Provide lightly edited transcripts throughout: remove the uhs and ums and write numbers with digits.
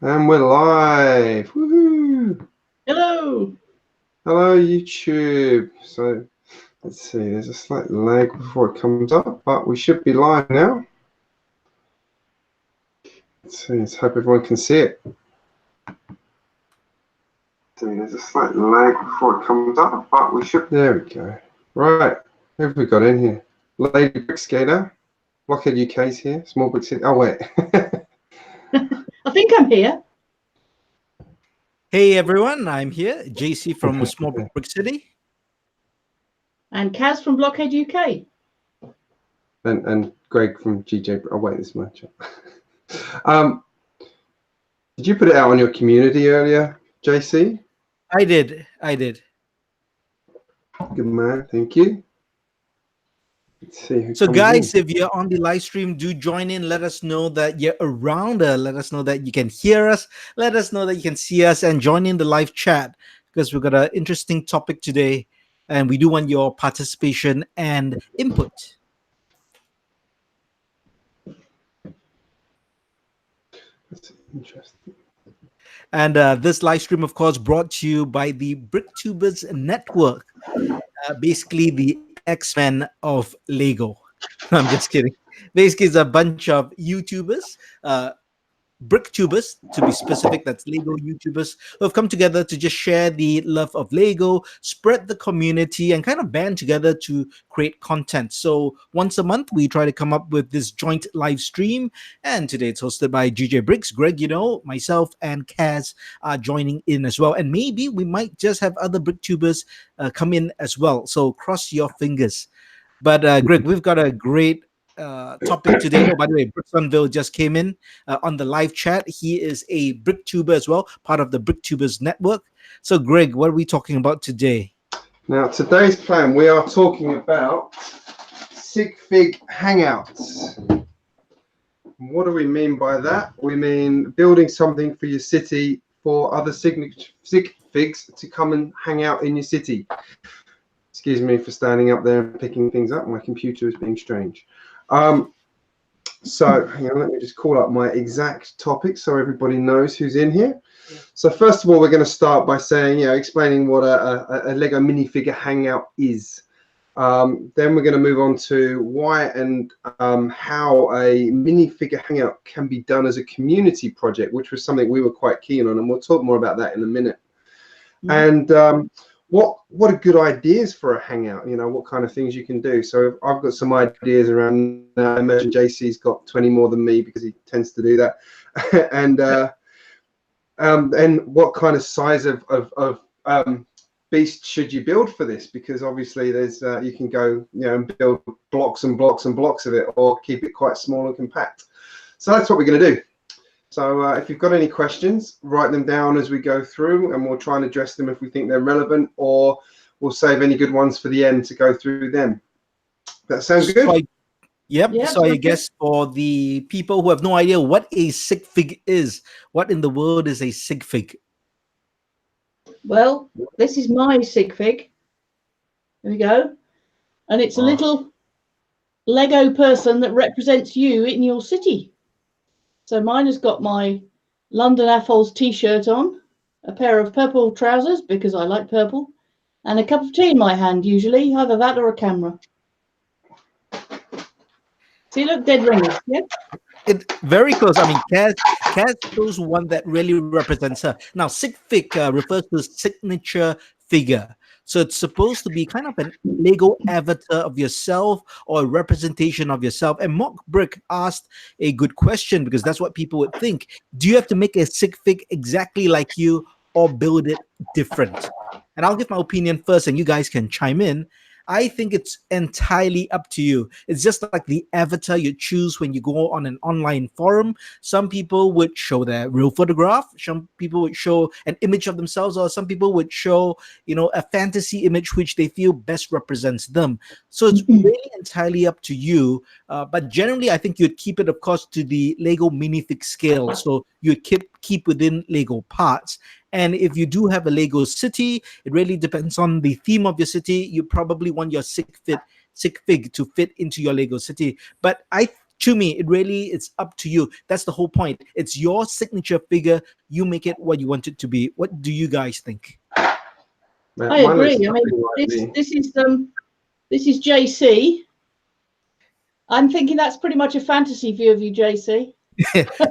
And we're live. Woohoo! Hello. Hello, YouTube. So let's see, there's a slight lag before it comes up, but we should be live now. Let's see, let's hope everyone can see it. See, there's a slight lag before it comes up, but we should. There we go. Right, who have we got in here? Lady Brick Skater, BlockheadUK's here. Small Brick City. Oh wait. I think I'm here. Hey everyone, I'm here, JC from Small Brick City. And Kaz from BlockheadUK. And Greg from GJBricks. Oh wait, this is my chat. Did you put it out on your community earlier, JC? I did. Good man, thank you. Let's see. So guys, if you're on the live stream, do join in. Let us know that you're around. Let us know that you can hear us. Let us know that you can see us and join in the live chat because we've got an interesting topic today and we do want your participation and input. That's interesting. And this live stream, of course, brought to you by the Bricktubers network, basically the X-Men of Lego. I'm just kidding. Basically, it's a bunch of YouTubers, Bricktubers to be specific, that's Lego YouTubers, who have come together to just share the love of Lego, spread the community, and kind of band together to create content. So once a month, we try to come up with this joint live stream, and today it's hosted by GJBricks. Greg, myself and Kaz are joining in as well, and maybe we might just have other Bricktubers come in as well. So cross your fingers. But Greg, we've got a great topic today. Oh, by the way, Bricksonville just came in on the live chat. He is a Bricktuber as well, part of the Bricktubers network. So, Greg, what are we talking about today? Now, today's plan, we are talking about Sigfig Hangouts. What do we mean by that? We mean building something for your city for other Sig Figs to come and hang out in your city. Excuse me for standing up there and picking things up. My computer is being strange. So hang on, let me just call up my exact topic so everybody knows who's in here. So first of all, we're going to start by saying, explaining what a Lego minifigure hangout is. Then we're going to move on to why and how a minifigure hangout can be done as a community project, which was something we were quite keen on, and we'll talk more about that in a minute. And what are good ideas for a hangout? What kind of things you can do. So I've got some ideas around. I imagine JC's got 20 more than me because he tends to do that. And what kind of size of beast should you build for this? Because obviously there's you can go and build blocks and blocks and blocks of it, or keep it quite small and compact. So that's what we're going to do. So if you've got any questions, write them down as we go through, and we'll try and address them if we think they're relevant, or we'll save any good ones for the end to go through them. That sounds good? Yep. So I guess for the people who have no idea what a Sig Fig is, what in the world is a Sig Fig? Well, this is my Sig Fig. There we go. And it's a little Lego person that represents you in your city. So mine has got my London AFOL's t-shirt on, a pair of purple trousers because I like purple, and a cup of tea in my hand usually, either that or a camera. See, look, dead ringers, yeah? Very close. I mean, Kaz chose one that really represents her. Now, Sig Fig refers to signature figure. So it's supposed to be kind of a Lego avatar of yourself or a representation of yourself. And Mock Brick asked a good question because that's what people would think. Do you have to make a Sig Fig exactly like you or build it different? And I'll give my opinion first and you guys can chime in. I think it's entirely up to you. It's just like the avatar you choose when you go on an online forum. Some people would show their real photograph. Some people would show an image of themselves, or some people would show, a fantasy image which they feel best represents them. So it's really entirely up to you. But generally, I think you'd keep it, of course, to the Lego minifig scale. So you'd keep within Lego parts. And if you do have a Lego city, it really depends on the theme of your city. You probably want your Sig Fig to fit into your Lego city. But I to me, it's up to you. That's the whole point. It's your signature figure. You make it what you want it to be. What do you guys think? Man, I mine looks agree. I mean, nothing like me. this is JC. I'm thinking that's pretty much a fantasy view of you, JC.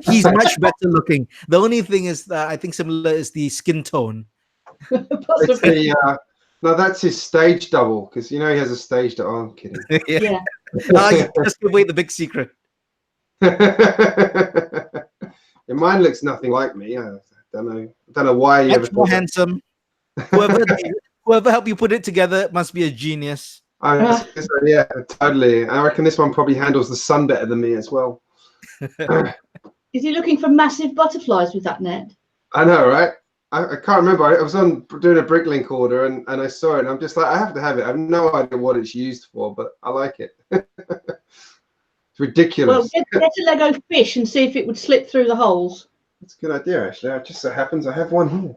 He's much better looking. The only thing is that I think similar is the skin tone. It's the, no, that's his stage double, because you know he has a stage double. Oh, I'm kidding. Yeah. You just give away the big secret. Yeah, mine looks nothing like me. I don't know why you ever Much more thought that. handsome. Whoever helped you put it together must be a genius. Yeah, totally. I reckon this one probably handles the sun better than me as well. Is he looking for massive butterflies with that net? I know, right? I can't remember. I was on doing a Bricklink order and I saw it and I'm just like, I have to have it. I have no idea what it's used for, but I like it. It's ridiculous. Well, get a Lego fish and see if it would slip through the holes. That's a good idea, actually. It just so happens I have one here.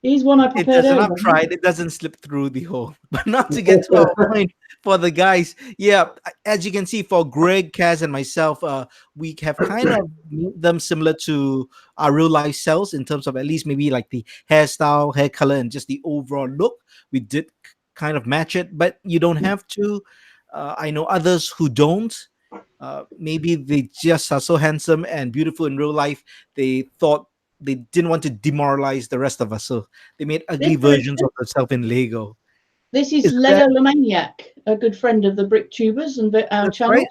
Here's one I It prepared doesn't. earlier. I've tried. It doesn't slip through the hole. But not to get to our point for the guys. Yeah, as you can see, for Greg, Kaz, and myself, we have kind of made them similar to our real life selves in terms of at least maybe like the hairstyle, hair color, and just the overall look. We did kind of match it, but you don't have to. I know others who don't. Maybe they just are so handsome and beautiful in real life. They thought they didn't want to demoralize the rest of us, so they made ugly versions of themselves in Lego. This is Lego Maniac, a good friend of the Bricktubers and our channels. Right.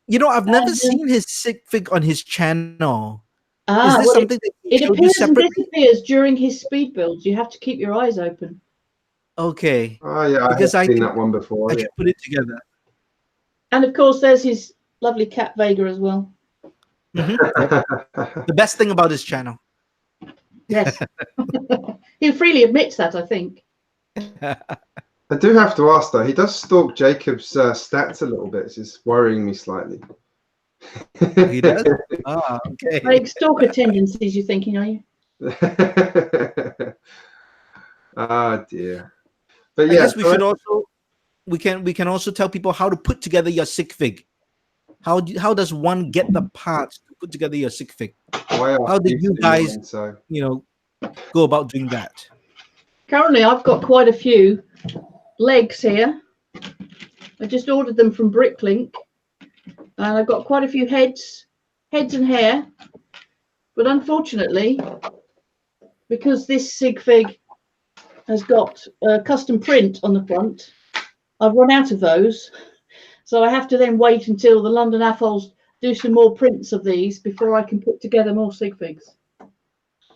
You know, I've never seen his Sig Fig on his channel. Is this Well, something that it you appears and separately? disappears during his speed builds. You have to keep your eyes open. Okay. Oh, yeah, Because I've I seen think that one before. I Yeah. should put it together. And of course, there's his lovely cat Vega as well. The best thing about his channel. Yes. He freely admits that, I think. I do have to ask, though, he does stalk Jacob's stats a little bit. It's just worrying me slightly. He does? Ah, okay. Like stalker tendencies, you're thinking, are you? Oh, dear. But I yeah, guess we should also we can also tell people how to put together your Sig Fig. How does one get the parts to put together your Sig Fig? How do you guys, go about doing that? Currently, I've got quite a few legs here. I just ordered them from Bricklink, and I've got quite a few heads and hair. But unfortunately, because this Sig Fig has got a custom print on the front, I've run out of those. So I have to then wait until the London AFOLs do some more prints of these before I can put together more Sig Figs.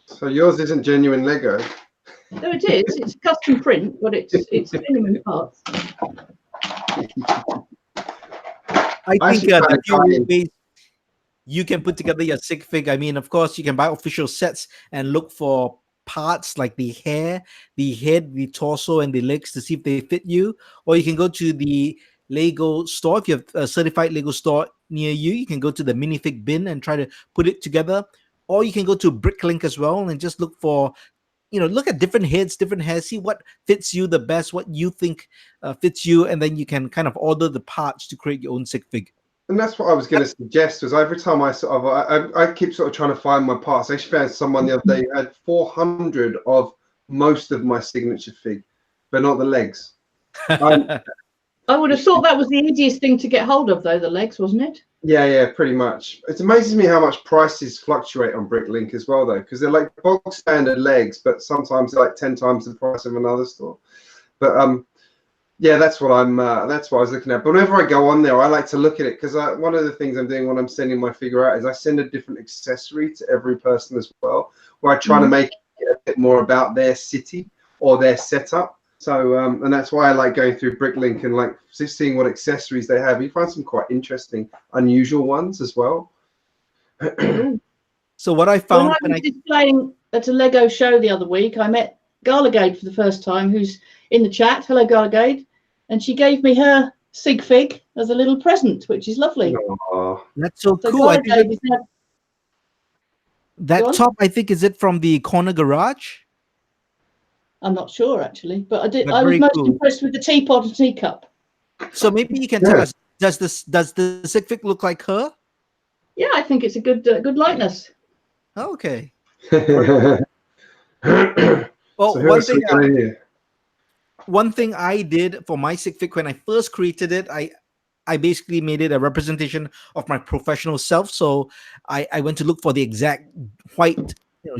So yours isn't genuine Lego? No, it is. It's a custom print, but it's minimum parts. I think the few ways you can put together your Sig Fig. I mean, of course, you can buy official sets and look for parts like the hair, the head, the torso, and the legs to see if they fit you. Or you can go to the Lego store. If you have a certified Lego store near you, you can go to the minifig bin and try to put it together. Or you can go to Bricklink as well and just look for, look at different heads, different hairs, see what fits you the best, what you think fits you, and then you can kind of order the parts to create your own Sig Fig. And that's what I was going to suggest. Was every time I keep sort of trying to find my parts. I actually found someone the other day who had 400 of most of my signature fig, but not the legs. I would have thought that was the easiest thing to get hold of, though, the legs, wasn't it? Yeah, pretty much. It amazes me how much prices fluctuate on Bricklink as well, though, because they're like box standard legs, but sometimes they're like 10 times the price of another store. But yeah, that's what I was looking at. But whenever I go on there, I like to look at it because one of the things I'm doing when I'm sending my figure out is I send a different accessory to every person as well, where I try to make it a bit more about their city or their setup. So, and that's why I like going through Bricklink and like seeing what accessories they have. You find some quite interesting, unusual ones as well. So what I found when I was displaying at a Lego show the other week, I met Garligade for the first time, who's in the chat. Hello, Garligade. And she gave me her Sig Fig as a little present, which is lovely. Aww. That's so cool. I think that top, I think, is it from the corner garage? I'm not sure actually, but I was most impressed with the teapot and teacup. So maybe you can tell us, does the Sig Fig look like her? Yeah, I think it's a good likeness. Okay. So Well, who else are we got in here? one thing I did for my Sig Fig when I first created it, I basically made it a representation of my professional self. So I went to look for the exact white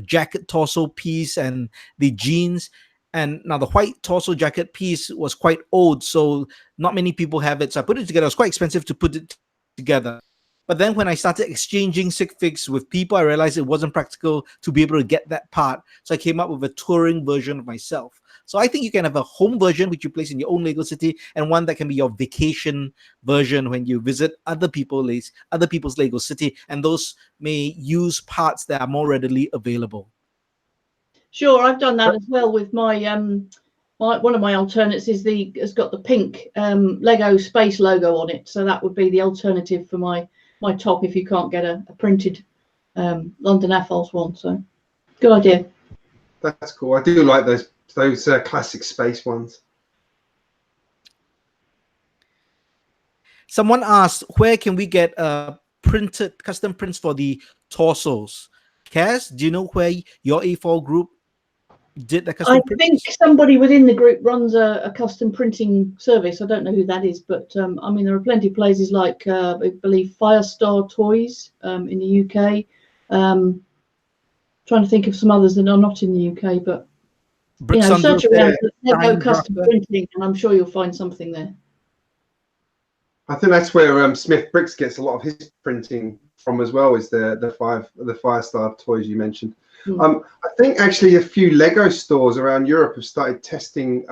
jacket torso piece and the jeans. And now the white torso jacket piece was quite old, so not many people have it. So I put it together. It was quite expensive to put it together. But then when I started exchanging Sig Figs with people, I realized it wasn't practical to be able to get that part. So I came up with a touring version of myself. So I think you can have a home version, which you place in your own Lego city, and one that can be your vacation version when you visit other people's Lego city, and those may use parts that are more readily available. Sure, I've done that as well with my one of my alternates has got the pink Lego space logo on it, so that would be the alternative for my top if you can't get a printed London AFOLs one. So good idea. That's cool. I do like those classic space ones. Someone asked, where can we get printed custom prints for the torsos? Cass, do you know where your AFOL group did the custom prints? I think somebody within the group runs a custom printing service. I don't know who that is, but I mean, there are plenty of places like I believe Firestar Toys in the UK. Trying to think of some others that are not in the UK, but search around Lego custom printing, and I'm sure you'll find something there. I think that's where Smith Bricks gets a lot of his printing from as well. Is the Firestar Toys you mentioned. I think actually a few Lego stores around Europe have started testing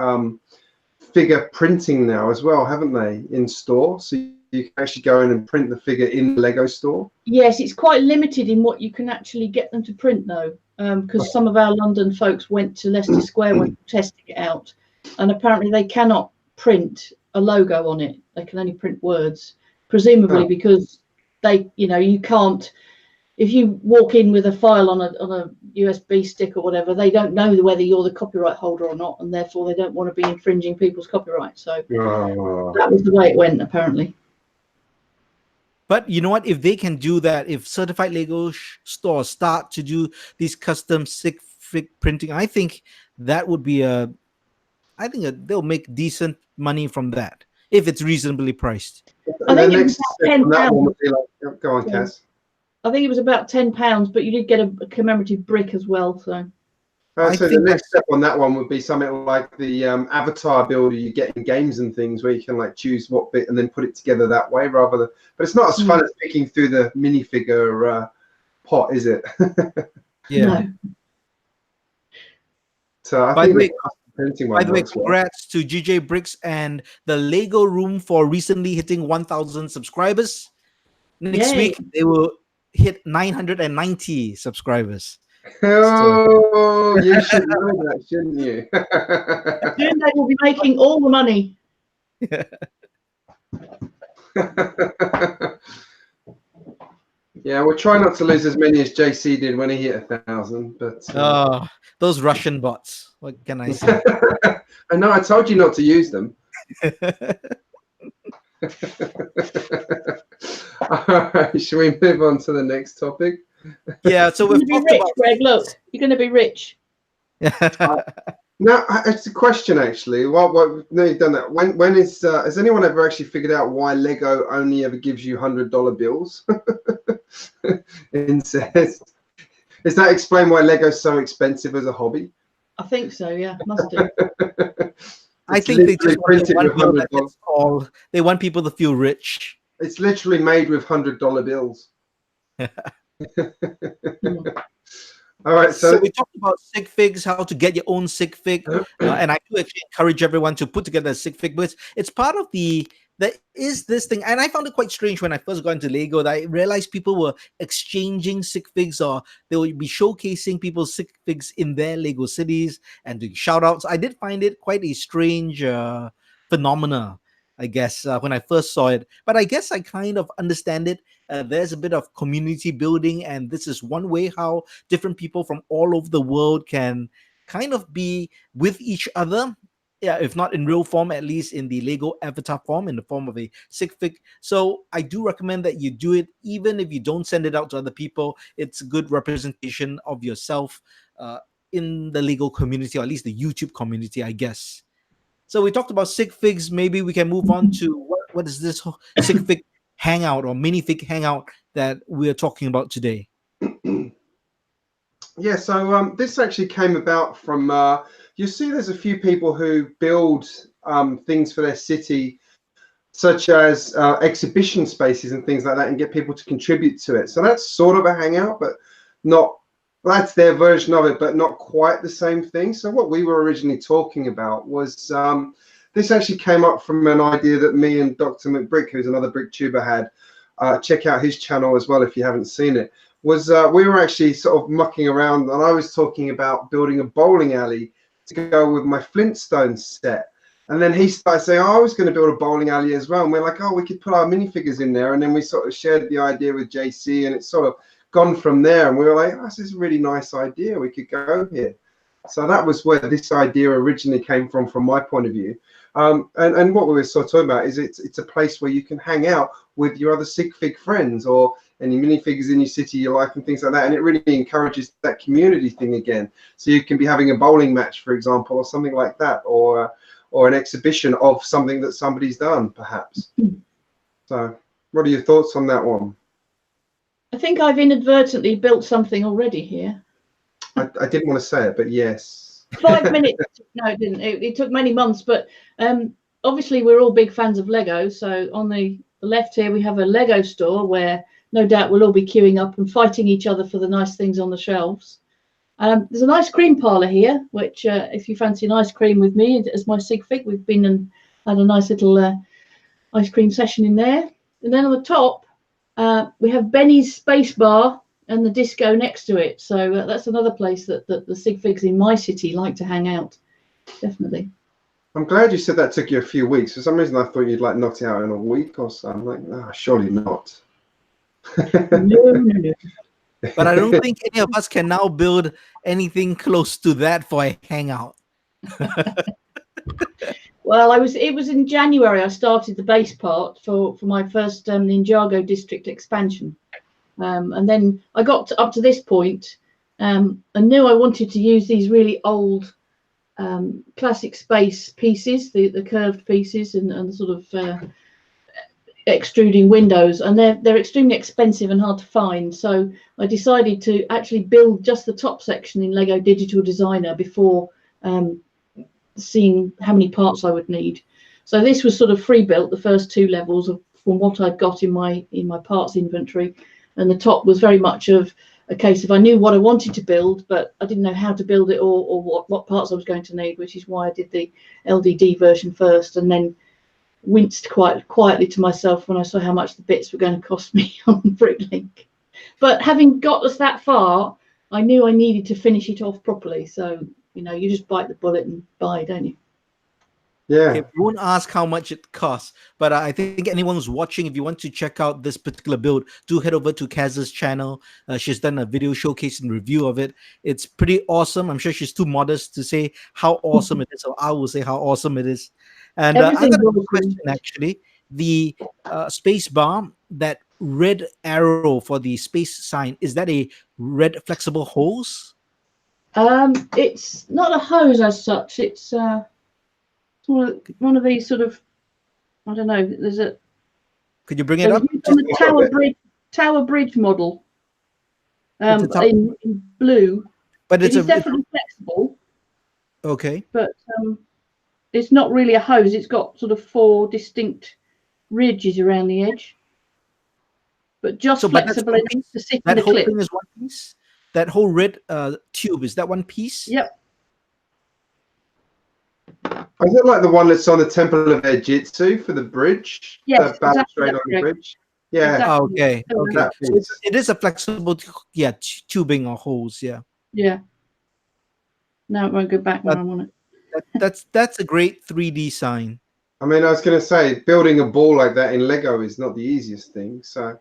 figure printing now as well, haven't they? In store, so you can actually go in and print the figure in the Lego store. Yes, it's quite limited in what you can actually get them to print though, because some of our London folks went to Leicester Square when testing it out, and apparently they cannot print a logo on it. They can only print words, presumably because they, you can't. If you walk in with a file on a USB stick or whatever, they don't know whether you're the copyright holder or not, and therefore they don't want to be infringing people's copyright. So that was the way it went, apparently. But you know what? If they can do that, if certified Lego stores start to do these custom Sig Fig printing, I think that would be they'll make decent money from that if it's reasonably priced. I think it was about £10. Go on, Cass. I think it was about £10, but you did get a commemorative brick as well. So, so the next step on that one would be something like the avatar builder you get in games and things, where you can like choose what bit and then put it together that way, rather than. But it's not as fun as picking through the minifigure pot, is it? Yeah. No. So I think printing one. By the way, congrats to GJBricks and the Lego Room for recently hitting 1,000 subscribers. Next week they will hit 990 subscribers. Oh, you should know that, shouldn't you? Soon they will be making all the money. Yeah, we'll try not to lose as many as JC did when he hit 1,000. But those Russian bots. What can I say? I know. I told you not to use them. All right, shall we move on to the next topic? Yeah, so we've talked about. Greg, look, you're going to be rich. No, it's a question actually. No, you've done that. When is has anyone ever actually figured out why Lego only ever gives you $100 bills? Is that explain why Lego's so expensive as a hobby? I think so. Yeah, must do. I think they just want they want people to feel rich. It's literally made with $100 bills. All right, so we talked about Sig Figs, how to get your own Sig Fig, and I do actually encourage everyone to put together a Sig Fig, but it's part of there is this thing, and I found it quite strange when I first got into Lego, that I realized people were exchanging Sig Figs, or they would be showcasing people's Sig Figs in their Lego cities and doing shout outs. I did find it quite a strange phenomena, I guess, when I first saw it, but I guess I kind of understand it. There's a bit of community building, and this is one way how different people from all over the world can kind of be with each other yeah, if not in real form, at least in the Lego avatar form, in the form of a Sig Fig. So I do recommend that you do it, even if you don't send it out to other people. It's a good representation of yourself in the Lego community, or at least the YouTube community, I guess. So we talked about Sig Figs. Maybe we can move on to what is this Sig Fig Hangout or minifig Hangout that we're talking about today? Yeah, so this actually came about from, you see there's a few people who build things for their city, such as exhibition spaces and things like that, and get people to contribute to it. So that's sort of a hangout, but not, that's their version of it, but not quite the same thing. So what we were originally talking about was, this actually came up from an idea that me and Dr. McBrick, who's another Bricktuber, had. Check out his channel as well if you haven't seen it. Was we were actually sort of mucking around, and I was talking about building a bowling alley to go with my Flintstones set. And then he started saying, oh, I was going to build a bowling alley as well. And we're like, oh, we could put our minifigures in there. And then we sort of shared the idea with JC, and it's sort of gone from there. And we were like, oh, this is a really nice idea. We could go here. So that was where this idea originally came from my point of view. And what we were sort of talking about is it's a place where you can hang out with your other Sig Fig friends, or any minifigures in your city you like, and things like that. And it really encourages that community thing again. So you can be having a bowling match, for example, or something like that, or an exhibition of something that somebody's done, perhaps. So what are your thoughts on that one? I think I've inadvertently built something already here. I didn't want to say it, but yes. 5 minutes. No, it didn't. It took many months, but obviously we're all big fans of Lego. So on the left here, we have a Lego store where no doubt we'll all be queuing up and fighting each other for the nice things on the shelves. There's an ice cream parlor here, which if you fancy an ice cream with me as my Sig Fig, we've been and had a nice little ice cream session in there. And then on the top, we have Benny's Space Bar and the disco next to it. So that's another place that the Sig Figs in my city like to hang out. Definitely. I'm glad you said that took you a few weeks. For some reason, I thought you'd like knock it out in a week or so. I'm like, no, surely not. No. But I don't think any of us can now build anything close to that for a hangout. Well, it was in January I started the base part for my first Ninjago district expansion. And then I got up to this point and knew I wanted to use these really old classic space pieces, the curved pieces and sort of extruding windows, and they're extremely expensive and hard to find. So I decided to actually build just the top section in Lego Digital Designer before seeing how many parts I would need. So this was sort of free built, the first 2 levels from what I'd got in my parts inventory, and the top was very much of a case of I knew what I wanted to build, but I didn't know how to build it or what parts I was going to need, which is why I did the LDD version first, and then winced quite quietly to myself when I saw how much the bits were going to cost me on Bricklink. But having got us that far, I knew I needed to finish it off properly. So, you know, you just bite the bullet and buy, don't you? Yeah. Okay, we won't ask how much it costs, but I think anyone who's watching, if you want to check out this particular build, do head over to Kaz's channel. She's done a video showcase and review of it. It's pretty awesome. I'm sure she's too modest to say how awesome it is, so I will say how awesome it is. And I got a question, actually. The space bar, that red arrow for the space sign, is that a red flexible hose? It's not a hose as such. It's one of these sort of, I don't know. There's a. Could you bring it up? On the Tower Bridge model. In blue. But it's definitely flexible. Okay. But it's not really a hose. It's got sort of 4 distinct ridges around the edge. But just flexible enough to sit in the clip. That whole thing is one piece? That whole red tube, is that one piece? Yep. Is it like the one that's on the Temple of Air Jitsu for the bridge? Yes, the balustrade on the bridge? Yeah. Exactly. Okay. So it is a flexible, tubing or hose, yeah. Yeah. No, it won't go back when I want it. That's a great 3D sign. I mean, I was going to say, building a ball like that in Lego is not the easiest thing. So,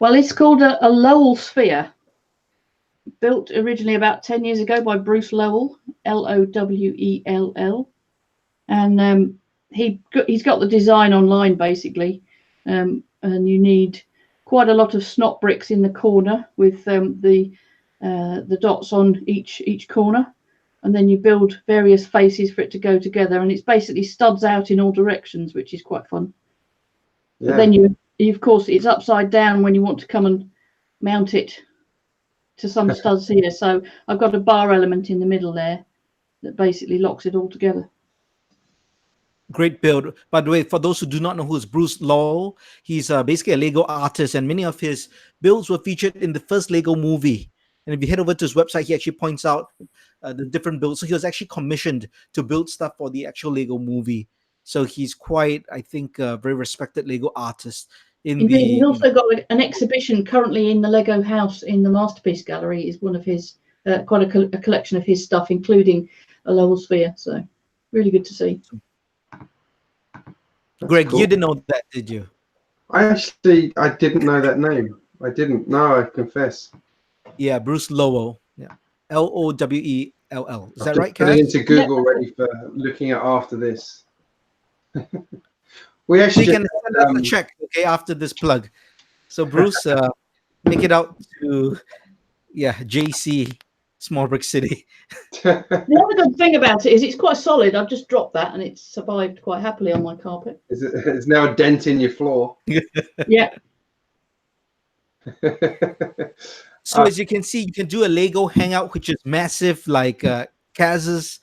well, it's called a Lowell Sphere, built originally about 10 years ago by Bruce Lowell, Lowell. and he's got the design online basically, and you need quite a lot of snot bricks in the corner with the dots on each corner, and then you build various faces for it to go together, and it's basically studs out in all directions, which is quite fun. Yeah. But then you of course it's upside down when you want to come and mount it to some studs here. So I've got a bar element in the middle there that basically locks it all together. Great build. By the way, for those who do not know who is Bruce Lowell, he's basically a Lego artist, and many of his builds were featured in the first Lego movie. And if you head over to his website, he actually points out the different builds. So he was actually commissioned to build stuff for the actual Lego movie. So he's quite, I think, a very respected Lego artist. He's also got an exhibition currently in the Lego house in the Masterpiece Gallery. Is one of his quite a collection of his stuff, including a Lowell Sphere. So really good to see. That's Greg, cool. you didn't know that, did you? I didn't know that name. I didn't. No, I confess. Yeah, Bruce Lowell. Yeah, Lowell. Is that right, Put it Kaz? into Google, ready for looking at after this. We actually can send us a check, okay, after this plug. So Bruce, make it out to JC, Small Brick City. The other good thing about it is it's quite solid. I've just dropped that and it's survived quite happily on my carpet. It's now a dent in your floor. Yeah. So as you can see, you can do a Lego Hangout, which is massive, like Kaz's.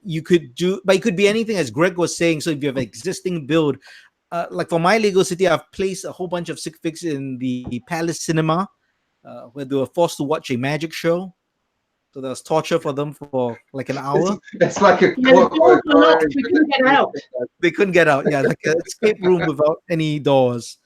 You could do, but it could be anything, as Greg was saying. So if you have an existing build, like for my Lego City, I've placed a whole bunch of Sig Figs in the Palace Cinema, where they were forced to watch a magic show. So there was torture for them for like an hour. It's like a we couldn't get out. They couldn't get out. Yeah, like an escape room without any doors.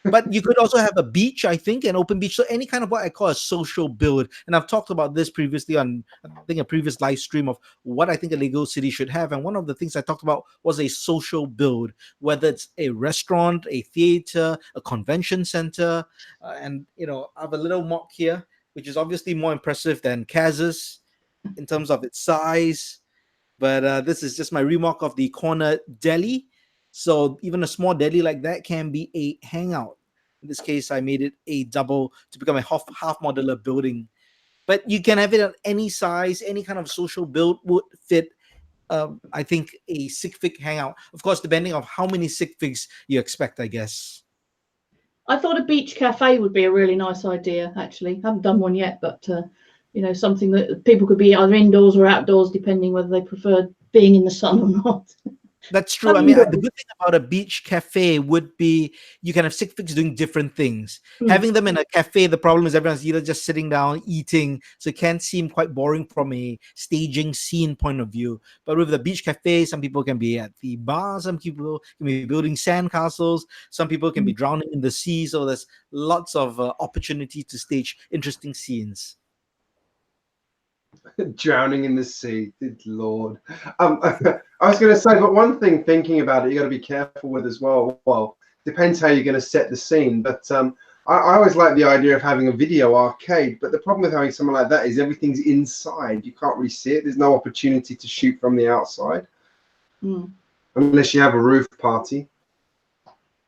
But you could also have a beach, I think, an open beach. So any kind of what I call a social build. And I've talked about this previously on, I think, a previous live stream of what I think a Lego city should have. And one of the things I talked about was a social build, whether it's a restaurant, a theater, a convention center. And, you know, I have a little mock here, which is obviously more impressive than Kaz's in terms of its size. But this is just my remark of the corner deli. So even a small deli like that can be a hangout. In this case, I made it a double to become a half modular building. But you can have it at any size, any kind of social build would fit, I think, a Sig Fig hangout. Of course, depending on how many Sig Figs you expect, I guess. I thought a beach cafe would be a really nice idea, actually. I haven't done one yet, but, you know, something that people could be either indoors or outdoors, depending whether they prefer being in the sun or not. That's true. I mean, the good thing about a beach cafe would be you can have Sig Figs doing different things. Having them in a cafe, the problem is everyone's either just sitting down, eating, so it can seem quite boring from a staging scene point of view. But with the beach cafe, some people can be at the bar, some people can be building sandcastles, some people can be drowning in the sea, so there's lots of opportunity to stage interesting scenes. Drowning in the sea, good Lord. I was going to say, but one thing, thinking about it, you got to be careful with as well. Well, depends how you're going to set the scene. But I always like the idea of having a video arcade. But the problem with having something like that is everything's inside. You can't really see it. There's no opportunity to shoot from the outside, unless you have a roof party.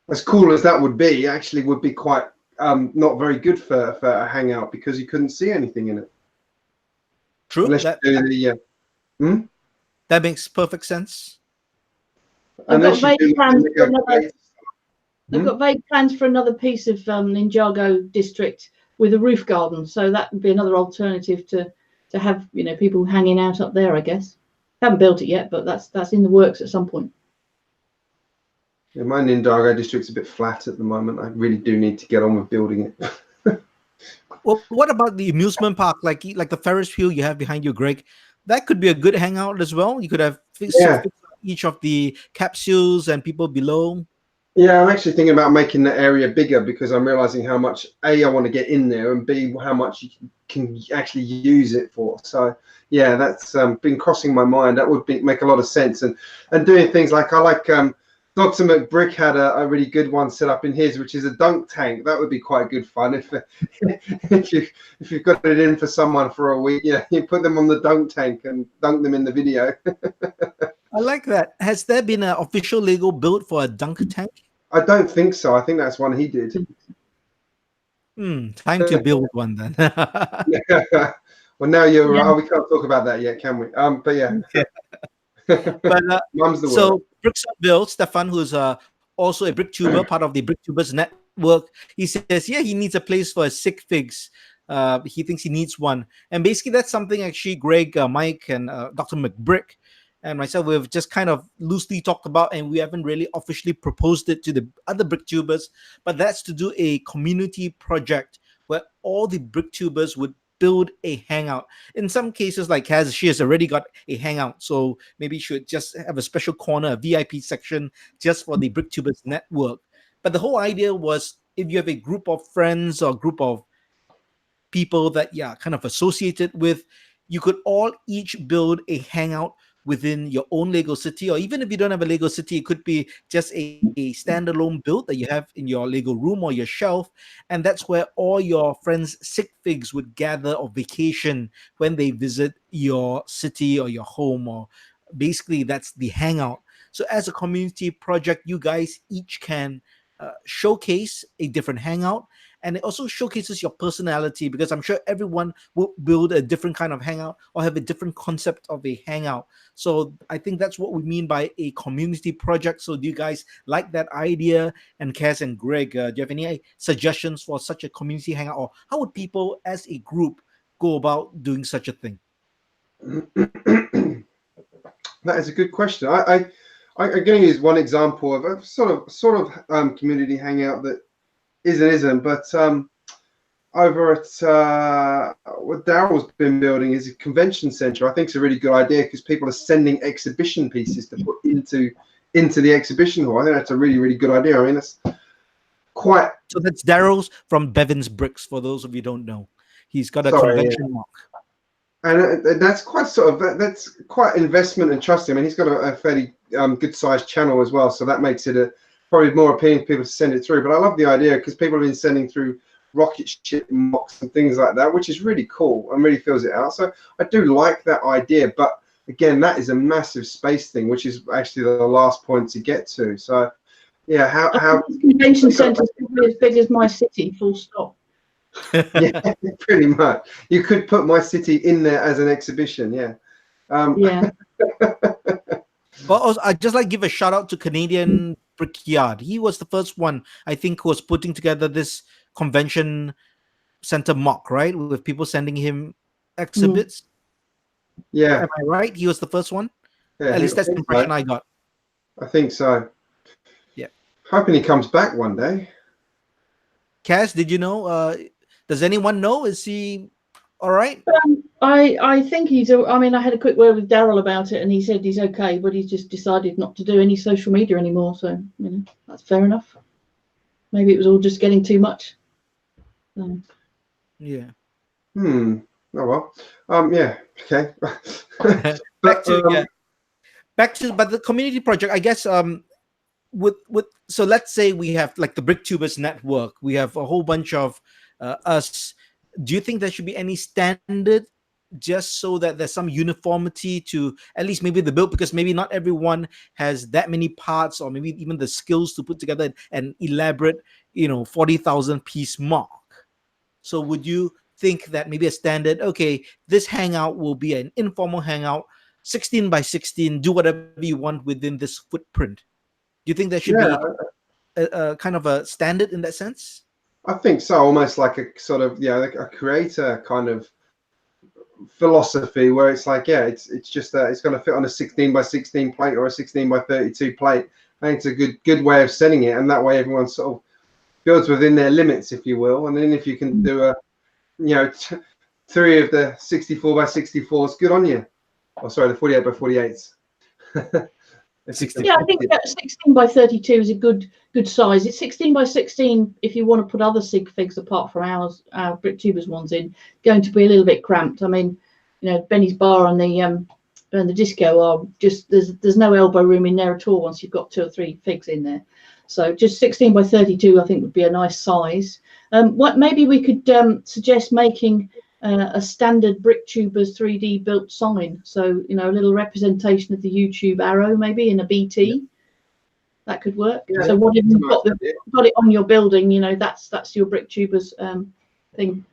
As cool as that would be, actually would be quite not very good for a hangout because you couldn't see anything in it. True. That makes perfect sense. I've got vague plans for another piece of Ninjago district with a roof garden, so that would be another alternative to have, you know, people hanging out up there. I guess haven't built it yet, but that's in the works at some point. Yeah, my Ninjago district's a bit flat at the moment. I really do need to get on with building it. Well, what about the amusement park, like the Ferris wheel you have behind you, Greg? That could be a good hangout as well. You could have each of the capsules and people below. Yeah, I'm actually thinking about making the area bigger because I'm realizing how much A, I want to get in there, and B, how much you can actually use it for. So yeah, that's been crossing my mind. That would make a lot of sense. And doing things like, I like Dr. McBrick had a really good one set up in his, which is a dunk tank. That would be quite good fun if you've got it in for someone for a week. Yeah, you put them on the dunk tank and dunk them in the video. I like that. Has there been an official Lego build for a dunk tank? I don't think so. I think that's one he did. Time to build one then. Well, now you're. Yeah. Oh, we can't talk about that yet, can we? But yeah. But Mum's the word. so Bricktuber, Stefan, who's also a Bricktuber, part of the Bricktubers network, he says, yeah, he needs a place for his Sig Figs. He thinks he needs one, and basically that's something actually Greg, Mike, and Dr. McBrick and myself we've just kind of loosely talked about, and we haven't really officially proposed it to the other Bricktubers. But that's to do a community project where all the Bricktubers would build a hangout. In some cases, like Kaz, she has already got a hangout, so maybe she should just have a special corner, a VIP section just for the Bricktubers network. But the whole idea was, if you have a group of friends or group of people that kind of associated with, you could all each build a hangout within your own Lego city, or even if you don't have a Lego city, it could be just a standalone build that you have in your Lego room or your shelf, and that's where all your friends' Sig Figs would gather or vacation when they visit your city or your home, or basically that's the hangout. So as a community project, you guys each can showcase a different hangout, and it also showcases your personality, because I'm sure everyone will build a different kind of hangout or have a different concept of a hangout. So I think that's what we mean by a community project. So do you guys like that idea? And Kaz and Greg, do you have any suggestions for such a community hangout, or how would people as a group go about doing such a thing? That is a good question. I'm going to use one example of a sort of community hangout that isn't, but over at what Daryl's been building is a convention center. I think it's a really good idea, because people are sending exhibition pieces to put into the exhibition hall. I think that's a really, really good idea. I mean, that's quite. So that's Daryl's from Bevan's Bricks, for those of you who don't know. He's got a convention mark. And that's quite that's quite investment and trust. I mean, he's got a fairly good sized channel as well, so that makes it probably more appealing to people to send it through. But I love the idea, because people have been sending through rocket ship mocks and things like that, which is really cool and really fills it out. So I do like that idea, but again, that is a massive space thing, which is actually the last point to get to. So yeah, how convention centre is probably as big as my city, full stop. Yeah, pretty much. You could put my city in there as an exhibition. Yeah. Yeah. Well, I'd just like to give a shout out to Canadian Brickyard. He was the first one, I think, who was putting together this convention center mock, right? With people sending him exhibits. Yeah. Am I right? He was the first one? Yeah, At least that's the impression I got. I think so. Yeah. Hoping he comes back one day. Kaz, did you know? Does anyone know? Is he all right? I think he's. I mean, I had a quick word with Daryl about it, and he said he's okay, but he's just decided not to do any social media anymore. So that's fair enough. Maybe it was all just getting too much. Yeah. Oh well. Yeah. Okay. Back to the community project, I guess. So let's say we have like the Bricktubers network. We have a whole bunch of us. Do you think there should be any standard, just so that there's some uniformity to at least maybe the build, because maybe not everyone has that many parts, or maybe even the skills to put together an elaborate 40,000 piece mock? So would you think that maybe a standard, okay, this hangout will be an informal hangout, 16 by 16, do whatever you want within this footprint? Do you think there should be a kind of a standard in that sense? I think so, almost like a sort of like a creator kind of philosophy, where it's like, it's just that it's going to fit on a 16 by 16 plate or a 16 by 32 plate. I think it's a good way of setting it, and that way everyone sort of builds within their limits, if you will. And then if you can do three of the 64 by 64s, good on you. Oh, sorry, the 48 by 48s. Yeah, I think that 16 by 32 is a good size. It's 16 by 16 if you want to put other Sig Figs apart from our Bricktubers ones in, going to be a little bit cramped. I mean, Benny's bar and the disco are just there's no elbow room in there at all once you've got 2 or 3 figs in there. So just 16 by 32 I think would be a nice size. What maybe we could suggest making a standard Bricktubers 3D built sign. So, you know, a little representation of the YouTube arrow, maybe in a BT. That could work. Yeah, so whatever you've nice got it on your building, you know, that's your Bricktubers thing.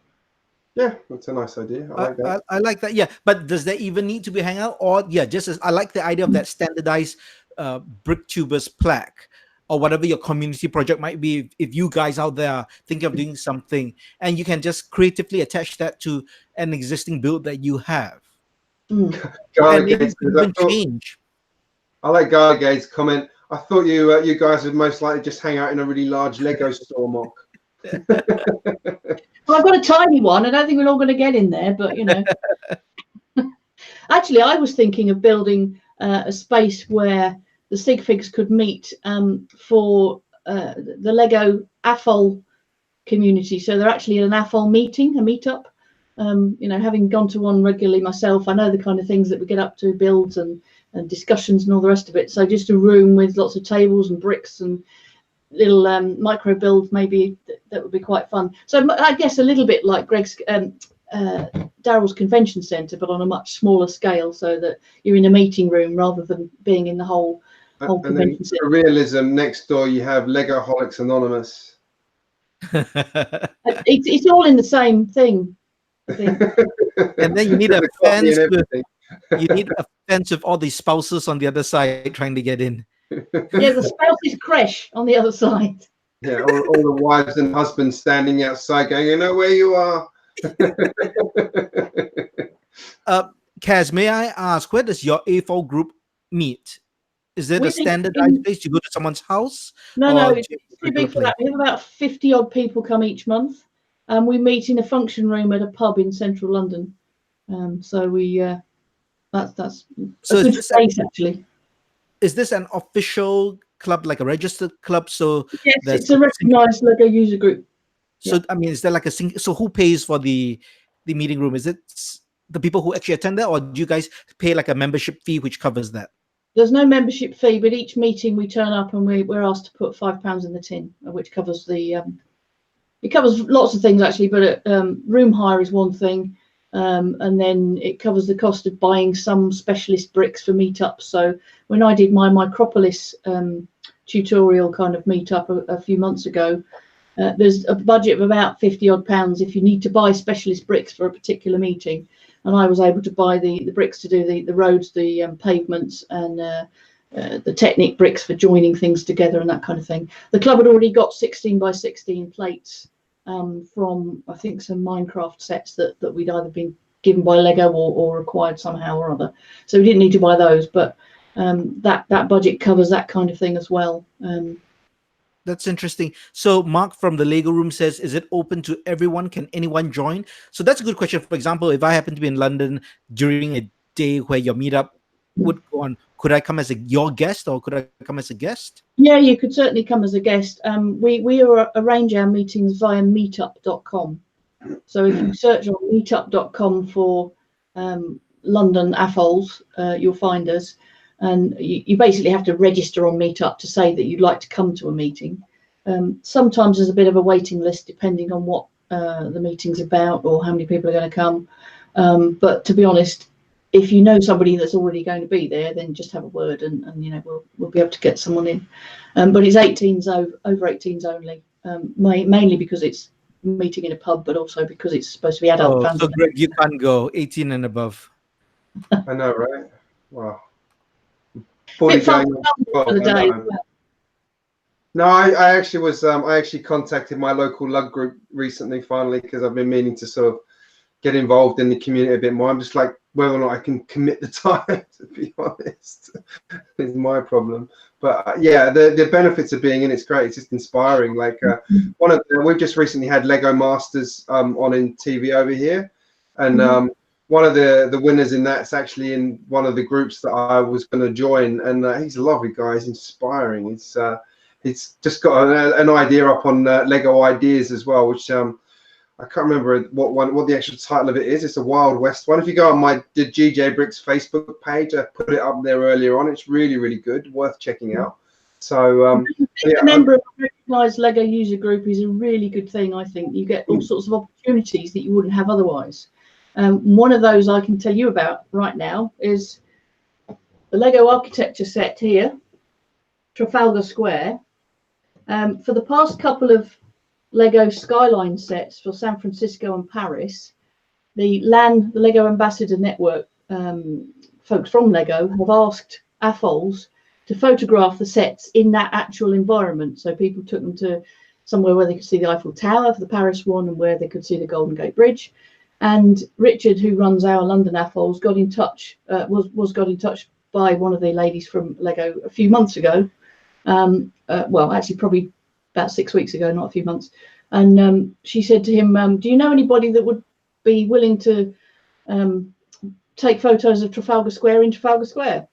Yeah, that's a nice idea. I like that. I like that. Yeah, but does there even need to be Hangout? Or yeah, just as I like the idea of that standardized Bricktubers plaque or whatever your community project might be. If you guys out there are thinking of doing something, and you can just creatively attach that to an existing build that you have, and maybe even change. I like Garligade's comment. I thought you guys would most likely just hang out in a really large Lego store, Mark. Well, I've got a tiny one. I don't think we're all going to get in there, but you know. Actually, I was thinking of building a space where the Sig Figs could meet for the Lego AFOL community. So they're actually at an AFOL meeting, a meetup. You know, having gone to one regularly myself, I know the kind of things that we get up to, builds and discussions and all the rest of it. So just a room with lots of tables and bricks and little micro builds, maybe that would be quite fun. So I guess a little bit like Greg's Daryl's convention centre, but on a much smaller scale, so that you're in a meeting room rather than being in the whole convention centre. For realism, next door you have Legoholics Anonymous. It's all in the same thing, I think. And then you need a fence. You need a fence with all the spouses on the other side trying to get in. Yeah, the spouse's creche on the other side. Yeah, all the wives and husbands standing outside going, you know where you are. Kaz, may I ask, where does your AFOL group meet? Is it a standardized place? You go to someone's house? No, it's too big for that. We have about 50 odd people come each month. We meet in a function room at a pub in central London. So we that's so a good space, actually. Is this an official club, like a registered club? So yes, it's a recognized Lego user group. So yeah. I mean, is there like so who pays for the meeting room? Is it the people who actually attend that, or do you guys pay like a membership fee which covers that? There's no membership fee, but each meeting we turn up and we're asked to put £5 in the tin, which covers the it covers lots of things actually, but room hire is one thing. And then it covers the cost of buying some specialist bricks for meetups. So when I did my Micropolis tutorial kind of meetup a few months ago, there's a budget of about £50 odd if you need to buy specialist bricks for a particular meeting. And I was able to buy the bricks to do the roads, the pavements, and the Technic bricks for joining things together and that kind of thing. The club had already got 16 by 16 plates from, I think, some Minecraft sets that we'd either been given by Lego or acquired somehow or other. So we didn't need to buy those, but that budget covers that kind of thing as well. That's interesting. So Mark from the Lego Room says, is it open to everyone? Can anyone join? So that's a good question. For example, if I happen to be in London during a day where your meetup would go on, could I come as your guest, or could I come as a guest? Yeah, you could certainly come as a guest. We arrange our meetings via meetup.com. So if you search on meetup.com for London AFOLs, you'll find us. And you basically have to register on Meetup to say that you'd like to come to a meeting. Sometimes there's a bit of a waiting list depending on what the meeting's about or how many people are going to come. But to be honest, if you know somebody that's already going to be there, then just have a word and you know, we'll be able to get someone in. But it's over 18s only, mainly because it's meeting in a pub, but also because it's supposed to be adult. So Greg, you can't go 18 and above. I know, right? Wow. For the day. No, I actually was. I actually contacted my local lug group recently, finally, because I've been meaning to sort of get involved in the community a bit more. I'm just like, whether or not I can commit the time, to be honest, is my problem. But yeah, the benefits of being in it's great. It's just inspiring. Like we've just recently had Lego Masters on in TV over here, and one of the winners in that's actually in one of the groups that I was going to join, and he's a lovely guy. He's inspiring. He's just got an idea up on Lego Ideas as well, which I can't remember what the actual title of it is. It's a Wild West one. If you go on the GJBricks Facebook page, I put it up there earlier on. It's really, really good, worth checking out. So being a member of a recognised Lego user group is a really good thing. I think you get all sorts of opportunities that you wouldn't have otherwise. One of those I can tell you about right now is the Lego architecture set here, Trafalgar Square. For the past couple of Lego Skyline sets for San Francisco and Paris, the Lego Ambassador Network folks from Lego have asked AFOLs to photograph the sets in that actual environment. So people took them to somewhere where they could see the Eiffel Tower for the Paris one and where they could see the Golden Gate Bridge. And Richard, who runs our London AFOLs, got in touch, was got in touch by one of the ladies from Lego a few months ago. Well, actually probably about 6 weeks ago, not a few months. And she said to him, do you know anybody that would be willing to take photos of Trafalgar Square in Trafalgar Square?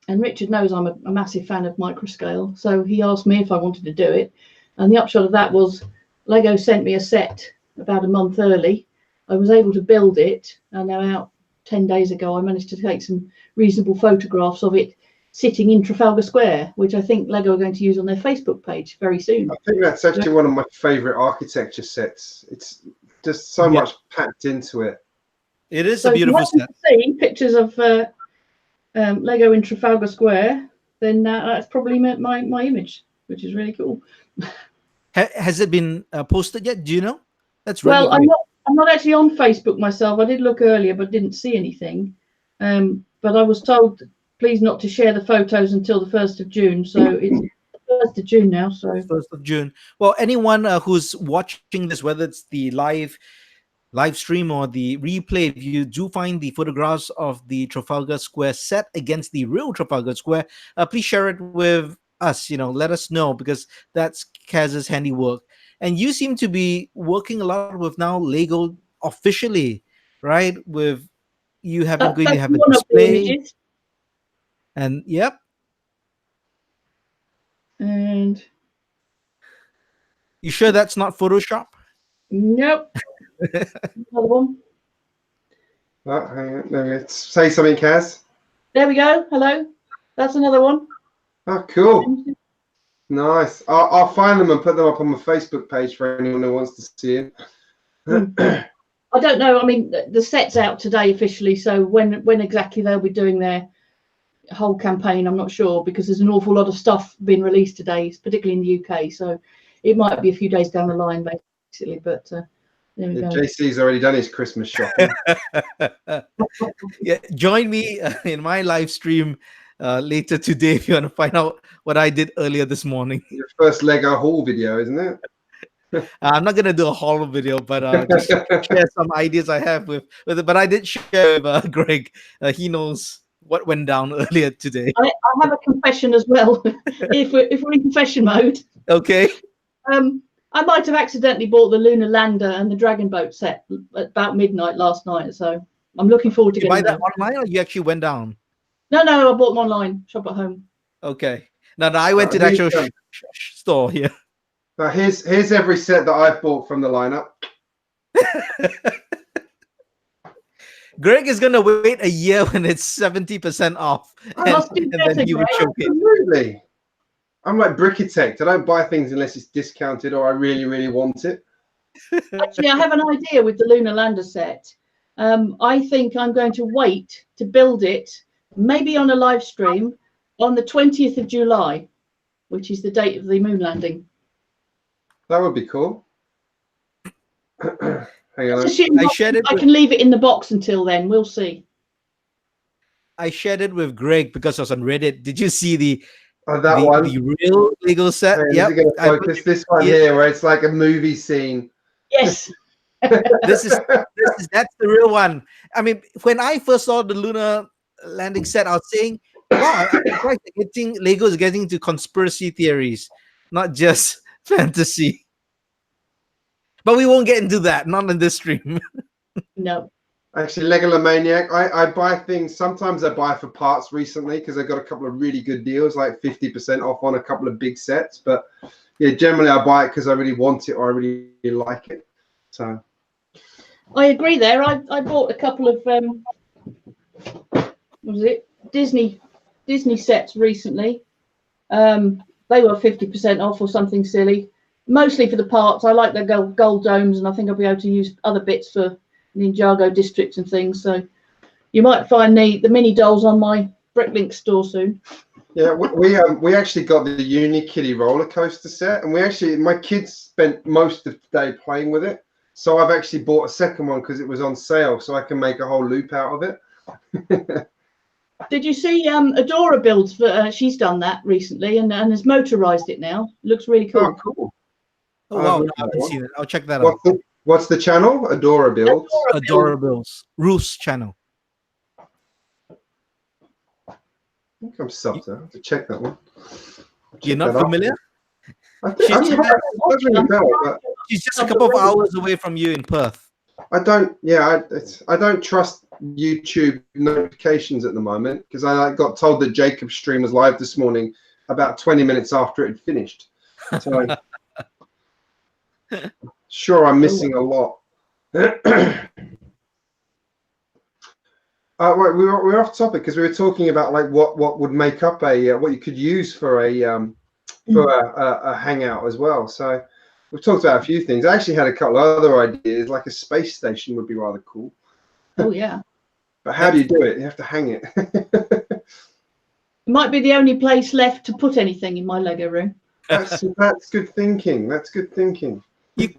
And Richard knows I'm a massive fan of microscale, so he asked me if I wanted to do it. And the upshot of that was Lego sent me a set about a month early. I was able to build it, and now about 10 days ago I managed to take some reasonable photographs of it sitting in Trafalgar Square, which I think Lego are going to use on their Facebook page very soon. I think that's actually one of my favourite architecture sets. It's just so much packed into it. It is a beautiful set. If you want to see pictures of Lego in Trafalgar Square, then that's probably my image, which is really cool. Has it been posted yet? Do you know? That's really well, I'm not actually on Facebook myself. I did look earlier, but didn't see anything. But I was told, please not to share the photos until the 1st of June. So it's the 1st of June now. So 1st of June. Well, anyone who's watching this, whether it's the live stream or the replay, if you do find the photographs of the Trafalgar Square set against the real Trafalgar Square, please share it with us. Let us know, because that's Kaz's handiwork. And you seem to be working a lot with now Lego officially, right? With you having going to have a display. And yep. And you sure that's not Photoshop? Nope. Another one. Oh, hang on. Let me say something, Kaz. There we go. Hello. That's another one. Oh, cool. Nice. I'll find them and put them up on my Facebook page for anyone who wants to see them. I don't know. I mean, the set's out today officially, so when exactly they'll be doing their whole campaign, I'm not sure, because there's an awful lot of stuff being released today, particularly in the UK. So it might be a few days down the line, basically. But there we go. JC's already done his Christmas shopping. Yeah, join me in my live stream later today if you want to find out what I did earlier this morning. Your first Lego haul video, isn't it? I'm not gonna do a haul video, but just share some ideas I have with it. But I did share with Greg. He knows what went down earlier today. I have a confession as well. if we're in confession mode. Okay. I might have accidentally bought the Lunar Lander and the Dragon Boat set at about midnight last night. So I'm looking forward to getting buy that online, or you actually went down? No, I bought them online. Shop at home. Okay. No, I went to the actual store here. Now here's every set that I've bought from the lineup. Greg is gonna wait a year when it's 70% off, and then he would show it. Absolutely. I'm like Brickitect. I don't buy things unless it's discounted or I really, really want it. Actually, I have an idea with the Lunar Lander set. I think I'm going to wait to build it, maybe on a live stream, on the 20th of July, which is the date of the moon landing. That would be cool. Hang on. I can leave it in the box until then. We'll see. I shared it with Greg because I was on Reddit. Did you see the real Lego set? Yeah. Focus this one here, where it's like a movie scene. Yes. that's the real one. I mean, when I first saw the lunar landing set, I was saying, wow, Lego is getting to conspiracy theories, not just fantasy. But we won't get into that, not in this stream. No. Actually, Lego Maniac, I buy things. Sometimes I buy for parts recently because I got a couple of really good deals, like 50% off on a couple of big sets. But yeah, generally I buy it because I really want it or I really like it. So I agree there. I bought a couple of what was it? Disney sets recently. They were 50% off or something silly. Mostly for the parts. I like the gold domes, and I think I'll be able to use other bits for Ninjago district and things. So you might find the mini dolls on my Bricklink store soon. Yeah, we actually got the Unikitty roller coaster set, and my kids spent most of the day playing with it. So I've actually bought a second one because it was on sale, so I can make a whole loop out of it. Did you see Adora builds? She's done that recently and has motorized it now. Looks really cool. Oh, cool. Oh wow, no, I haven't seen it. I'll check that out. What's the channel? Adora Builds. Adora Builds. Ruth's channel. I think I'm subbed. I have to check that one. You're not familiar? She's just a couple of hours away from you in Perth. I don't trust YouTube notifications at the moment because I got told that Jacob's stream was live this morning about 20 minutes after it had finished. So sure, I'm missing a lot. Right, we're off topic because we were talking about like what would make up what you could use for a hangout as well. So we've talked about a few things. I actually had a couple of other ideas, like a space station would be rather cool. Oh yeah. But how do you do it? You have to hang it. It might be the only place left to put anything in my Lego room. That's good thinking. That's good thinking. You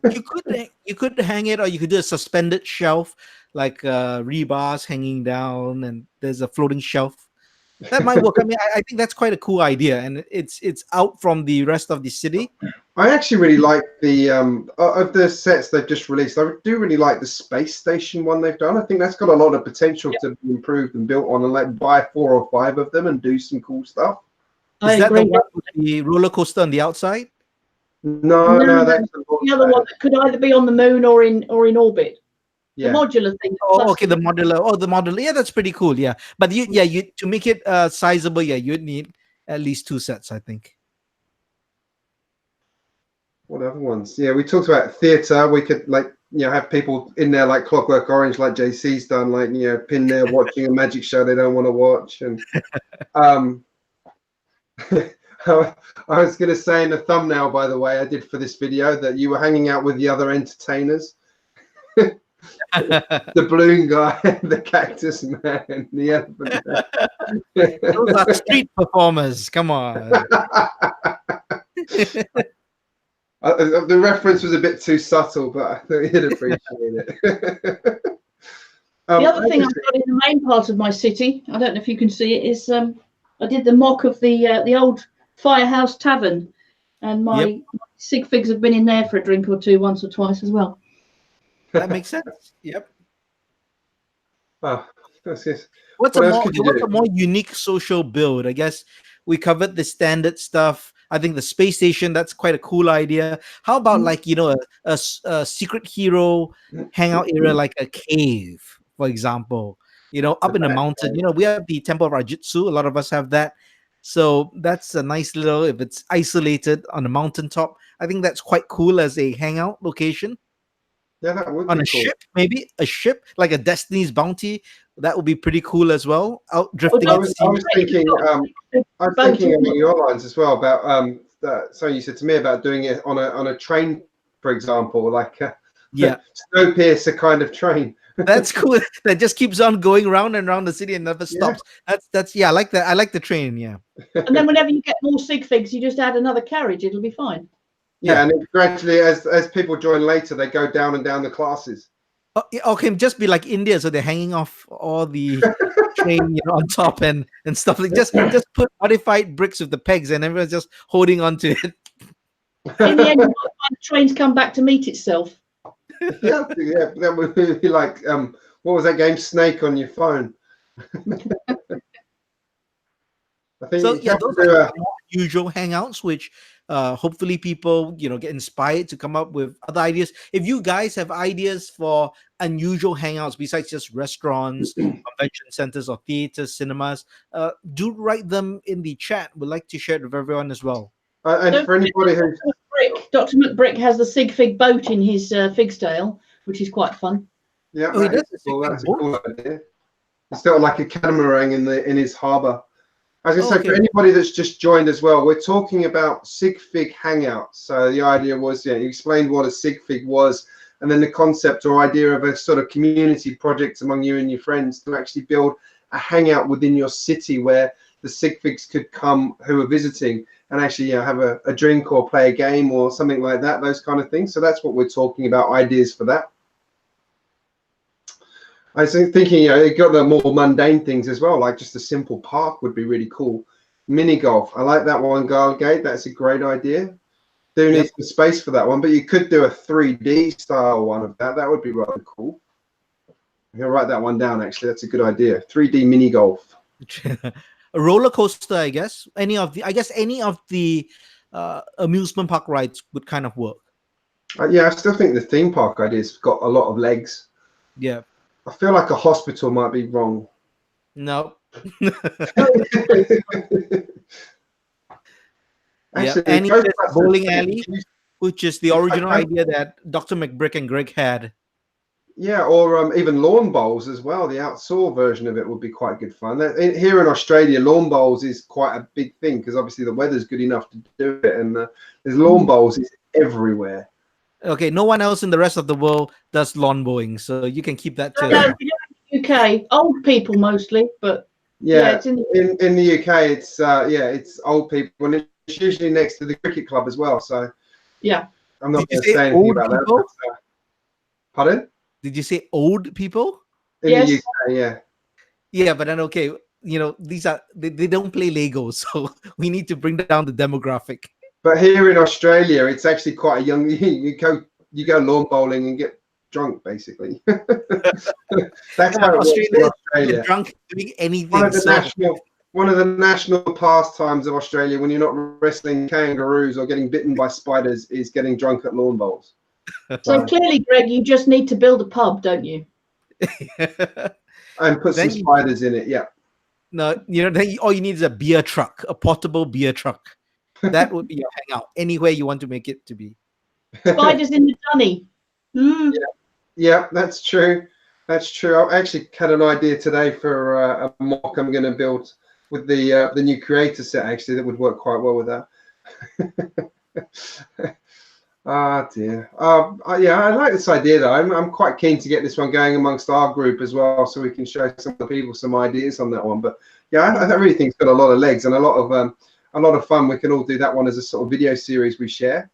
could hang it, or you could do a suspended shelf, like rebars hanging down, and there's a floating shelf. That might work. I mean, I think that's quite a cool idea, and it's out from the rest of the city. I actually really like the of the sets they've just released. I do really like the space station one they've done. I think that's got a lot of potential to be improved and built on, and like buy 4 or 5 of them and do some cool stuff. Is that the one with the roller coaster on the outside? No, that's the other one that could either be on the moon or in orbit. Yeah. The modular thing. Oh, okay, the modular. Oh, the modular. Yeah, that's pretty cool. Yeah, but you to make it sizable, yeah, you'd need at least 2 sets, I think. What other ones? Yeah, we talked about theatre. We could have people in there like Clockwork Orange, like JC's done, like pinned there watching a magic show they don't want to watch, and I was going to say in the thumbnail, by the way, I did for this video that you were hanging out with the other entertainers. The balloon guy, the cactus man, the elephant man. Those are street performers. Come on. The reference was a bit too subtle, but I thought he'd appreciate it. The other thing I've got in the main part of my city, I don't know if you can see it, is I did the mock of the old Firehouse Tavern, and my Sig Figs have been in there for a drink or two once or twice as well. That makes sense. Yep. Oh, that's just, what's a more unique social build? I guess we covered the standard stuff. I think the space station, that's quite a cool idea. How about like, a secret hero hangout area, like a cave, for example, up in the mountain. We have the Temple of Rajitsu. A lot of us have that. So that's a nice little, if it's isolated on a mountaintop, I think that's quite cool as a hangout location. Yeah, that would on be a cool. ship, maybe a ship like a Destiny's Bounty. That would be pretty cool as well. Out drifting. I was thinking along your lines as well about something you said to me about doing it on a train, for example, like Snowpiercer kind of train. That's cool. That just keeps on going round and round the city and never stops. That's I like that. I like the train. Yeah. And then whenever you get more Sig Figs, you just add another carriage. It'll be fine. Yeah, and gradually, as people join later, they go down and down the classes. Okay, just be like India, so they're hanging off all the train, on top and stuff. Like just put modified bricks with the pegs, and everyone's just holding on to it. In the end, the trains come back to meet itself. Yeah, that would be like what was that game, Snake, on your phone? I think so. Yeah, those are more usual hangouts, which hopefully people get inspired to come up with other ideas. If you guys have ideas for unusual hangouts besides just restaurants, convention centers, or theaters, cinemas, do write them in the chat. We'd like to share it with everyone as well. And for anybody who Dr. McBrick has the Sig Fig boat in his Figstail, which is quite fun. Yeah, that's a cool idea. It's sort of like a catamaran in his harbour. I was going to say, for anybody that's just joined as well, we're talking about Sigfig Hangout. So the idea was, you explained what a Sig Fig was, and then the concept or idea of a sort of community project among you and your friends to actually build a hangout within your city where the Sig Figs could come who are visiting and actually have a drink or play a game or something like that, those kind of things. So that's what we're talking about, ideas for that. I was thinking, it got the more mundane things as well, like just a simple park would be really cool. Mini golf, I like that one, Gate. That's a great idea. Do need some space for that one, but you could do a 3D style one of that. That would be rather cool. I'm gonna write that one down. Actually, that's a good idea. 3D mini golf. A roller coaster, I guess. Any of the amusement park rides would kind of work. Yeah, I still think the theme park idea's got a lot of legs. Yeah. I feel like a hospital might be wrong. No. Actually, and bowling alley, which is the original idea that Dr. McBrick and Greg had. Yeah, or even lawn bowls as well. The outdoor version of it would be quite good fun. Here in Australia, lawn bowls is quite a big thing because obviously the weather's good enough to do it, and there's lawn bowls is everywhere. Okay, no one else in the rest of the world does lawn bowling, so you can keep that too. No, UK, old people mostly, but yeah, it's in the UK, it's old people, and it's usually next to the cricket club as well. So yeah, I'm not going to say anything about that. But, pardon? Did you say old people? In the UK, yeah. Yeah, but then these are they don't play Lego, so we need to bring down the demographic. But here in Australia, it's actually quite a young. You go lawn bowling and get drunk, basically. That's how it works in Australia. Drunk doing anything. One of the national pastimes of Australia, when you're not wrestling kangaroos or getting bitten by spiders, is getting drunk at lawn bowls. So clearly, Greg, you just need to build a pub, don't you? And put some spiders in it. Yeah. No, then all you need is a beer truck, a portable beer truck. That would be your hangout anywhere you want to make it to be. Spiders in the dunny. Mm. Yeah, that's true. That's true. I actually had an idea today for a mock I'm going to build with the new creator set. Actually, that would work quite well with that. Ah, dear. Yeah, I like this idea though. I'm quite keen to get this one going amongst our group as well, so we can show some of the people some ideas on that one. But yeah, I really think it's got a lot of legs and a lot of fun. We can all do that one as a sort of video series we share.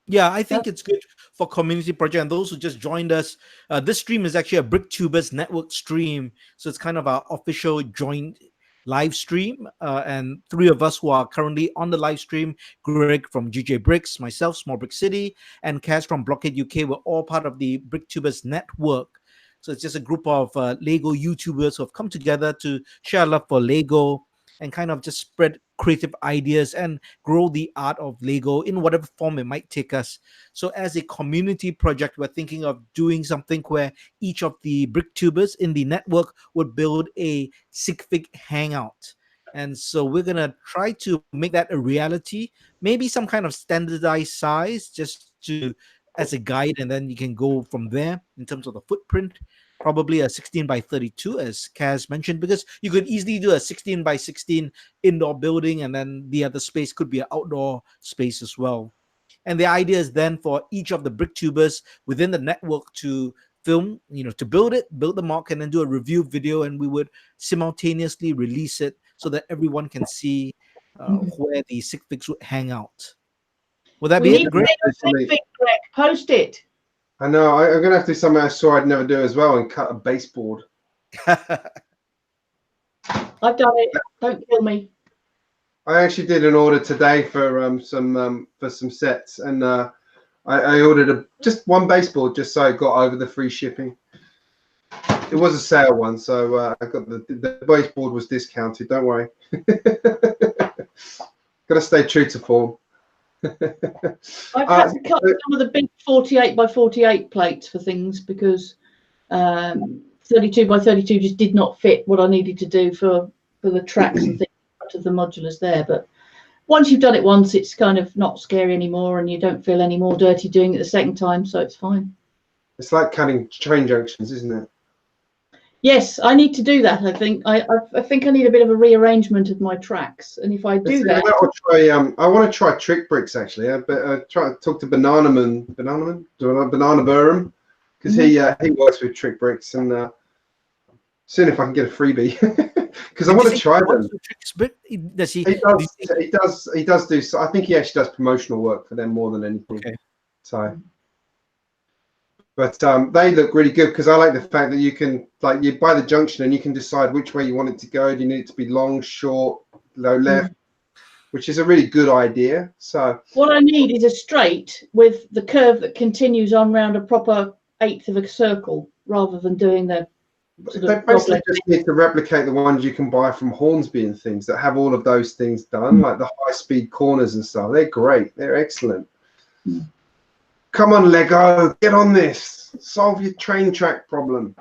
Yeah, I think it's good for community project. And those who just joined us, this stream is actually a Bricktubers network stream. So it's kind of our official joint live stream. And three of us who are currently on the live stream, Greg from GJBricks, myself, Small Brick City, and Kaz from BlockheadUK, were all part of the Bricktubers network. So it's just a group of Lego YouTubers who have come together to share love for Lego and kind of just spread creative ideas and grow the art of Lego in whatever form it might take us. So as a community project, we're thinking of doing something where each of the Bricktubers in the network would build a Sigfig Hangout. And so we're going to try to make that a reality, maybe some kind of standardized size just as a guide, and then you can go from there in terms of the footprint. Probably a 16 by 32, as Kaz mentioned, because you could easily do a 16 by 16 indoor building, and then the other space could be an outdoor space as well. And the idea is then for each of the Bricktubers within the network to film, to build the mock, and then do a review video, and we would simultaneously release it so that everyone can see where the Sig Figs would hang out. Would that be it, Greg? Post it. I know. I'm going to have to do something I saw I'd never do as well and cut a baseboard. I've done it. Don't kill me. I actually did an order today for some sets, and I ordered just one baseboard just so I got over the free shipping. It was a sale one, so I got the baseboard was discounted. Don't worry. Got to stay true to form. I've had to cut some of the big 48 by 48 plates for things because 32 by 32 just did not fit what I needed to do for the tracks and things of the modulars there. But once you've done it once, it's kind of not scary anymore, and you don't feel any more dirty doing it the second time, so it's fine. It's like cutting train junctions, isn't it? Yes, I need to do that. I think I think I need a bit of a rearrangement of my tracks, and if I do that, I want to try TrickBricks actually. But try to talk to Banana Burham, because he works with TrickBricks, and soon if I can get a freebie, because I want to try them. Does he? He does do. I think he actually does promotional work for them more than anything. Okay. So. But they look really good, because I like the fact that you can, like, you buy the junction and you can decide which way you want it to go. Do you need it to be long, short, low, left, which is a really good idea. So what I need is a straight with the curve that continues on round a proper eighth of a circle, rather than doing the they basically just need to replicate the ones you can buy from Hornsby and things that have all of those things done, like the high-speed corners and stuff. They're great. They're excellent. Come on, Lego, get on this. Solve your train track problem.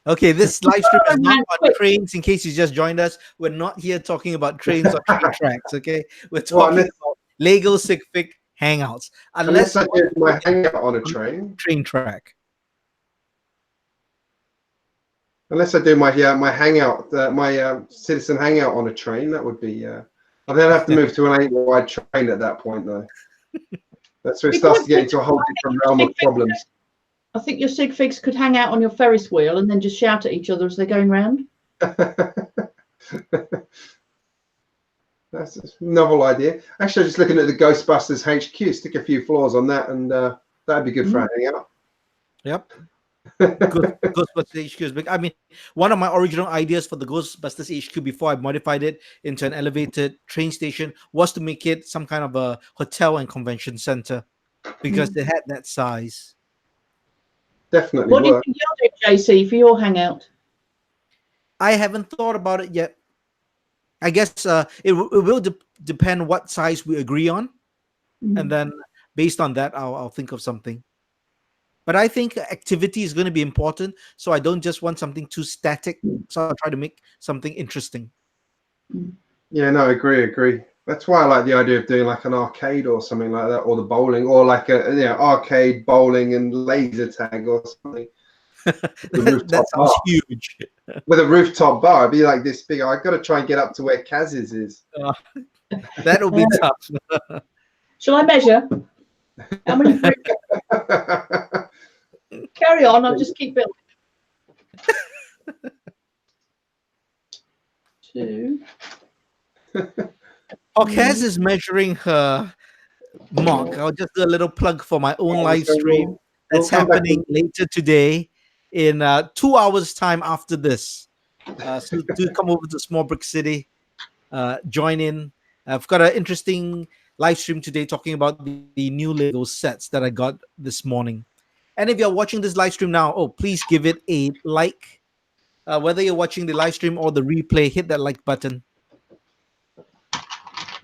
Okay, this live stream is not about trains. In case you just joined us, we're not here talking about trains or train tracks. Okay, we're talking about Lego Sig Fig Hangouts. Unless I do my hangout on a train track. Unless I do my hangout, my citizen hangout on a train, that would be. I then have to move to an 8-wide train at that point, though. That's where it starts to get into a whole different realm of problems. I think your Sig Figs could hang out on your Ferris wheel and then just shout at each other as they're going round. That's a novel idea. Actually, just looking at the Ghostbusters HQ, stick a few floors on that, and that'd be good for a hangout. Yep. Ghostbusters HQ is big. I mean, one of my original ideas for the Ghostbusters HQ before I modified it into an elevated train station was to make it some kind of a hotel and convention center, because they had that size. Definitely. What do you think you'll do, JC, for your hangout? I haven't thought about it yet. I guess it will depend what size we agree on, and then based on that, I'll think of something. But I think activity is going to be important, so I don't just want something too static. So I'll try to make something interesting. Yeah, no, agree. That's why I like the idea of doing like an arcade or something like that, or the bowling, or like a arcade bowling and laser tag or something. That sounds huge. With a rooftop bar, it'd be like this big. I've got to try and get up to where Kaz's is. That'll be tough. Shall I measure? How many bricks? Carry on, I'll just keep building. 2. Kaz is measuring her mark. I'll just do a little plug for my own live stream that's happening later today in 2 hours time after this. So do come over to Small Brick City, join in. I've got an interesting live stream today talking about the new Lego sets that I got this morning. And if you're watching this live stream now, please give it a like. Whether you're watching the live stream or the replay, hit that like button.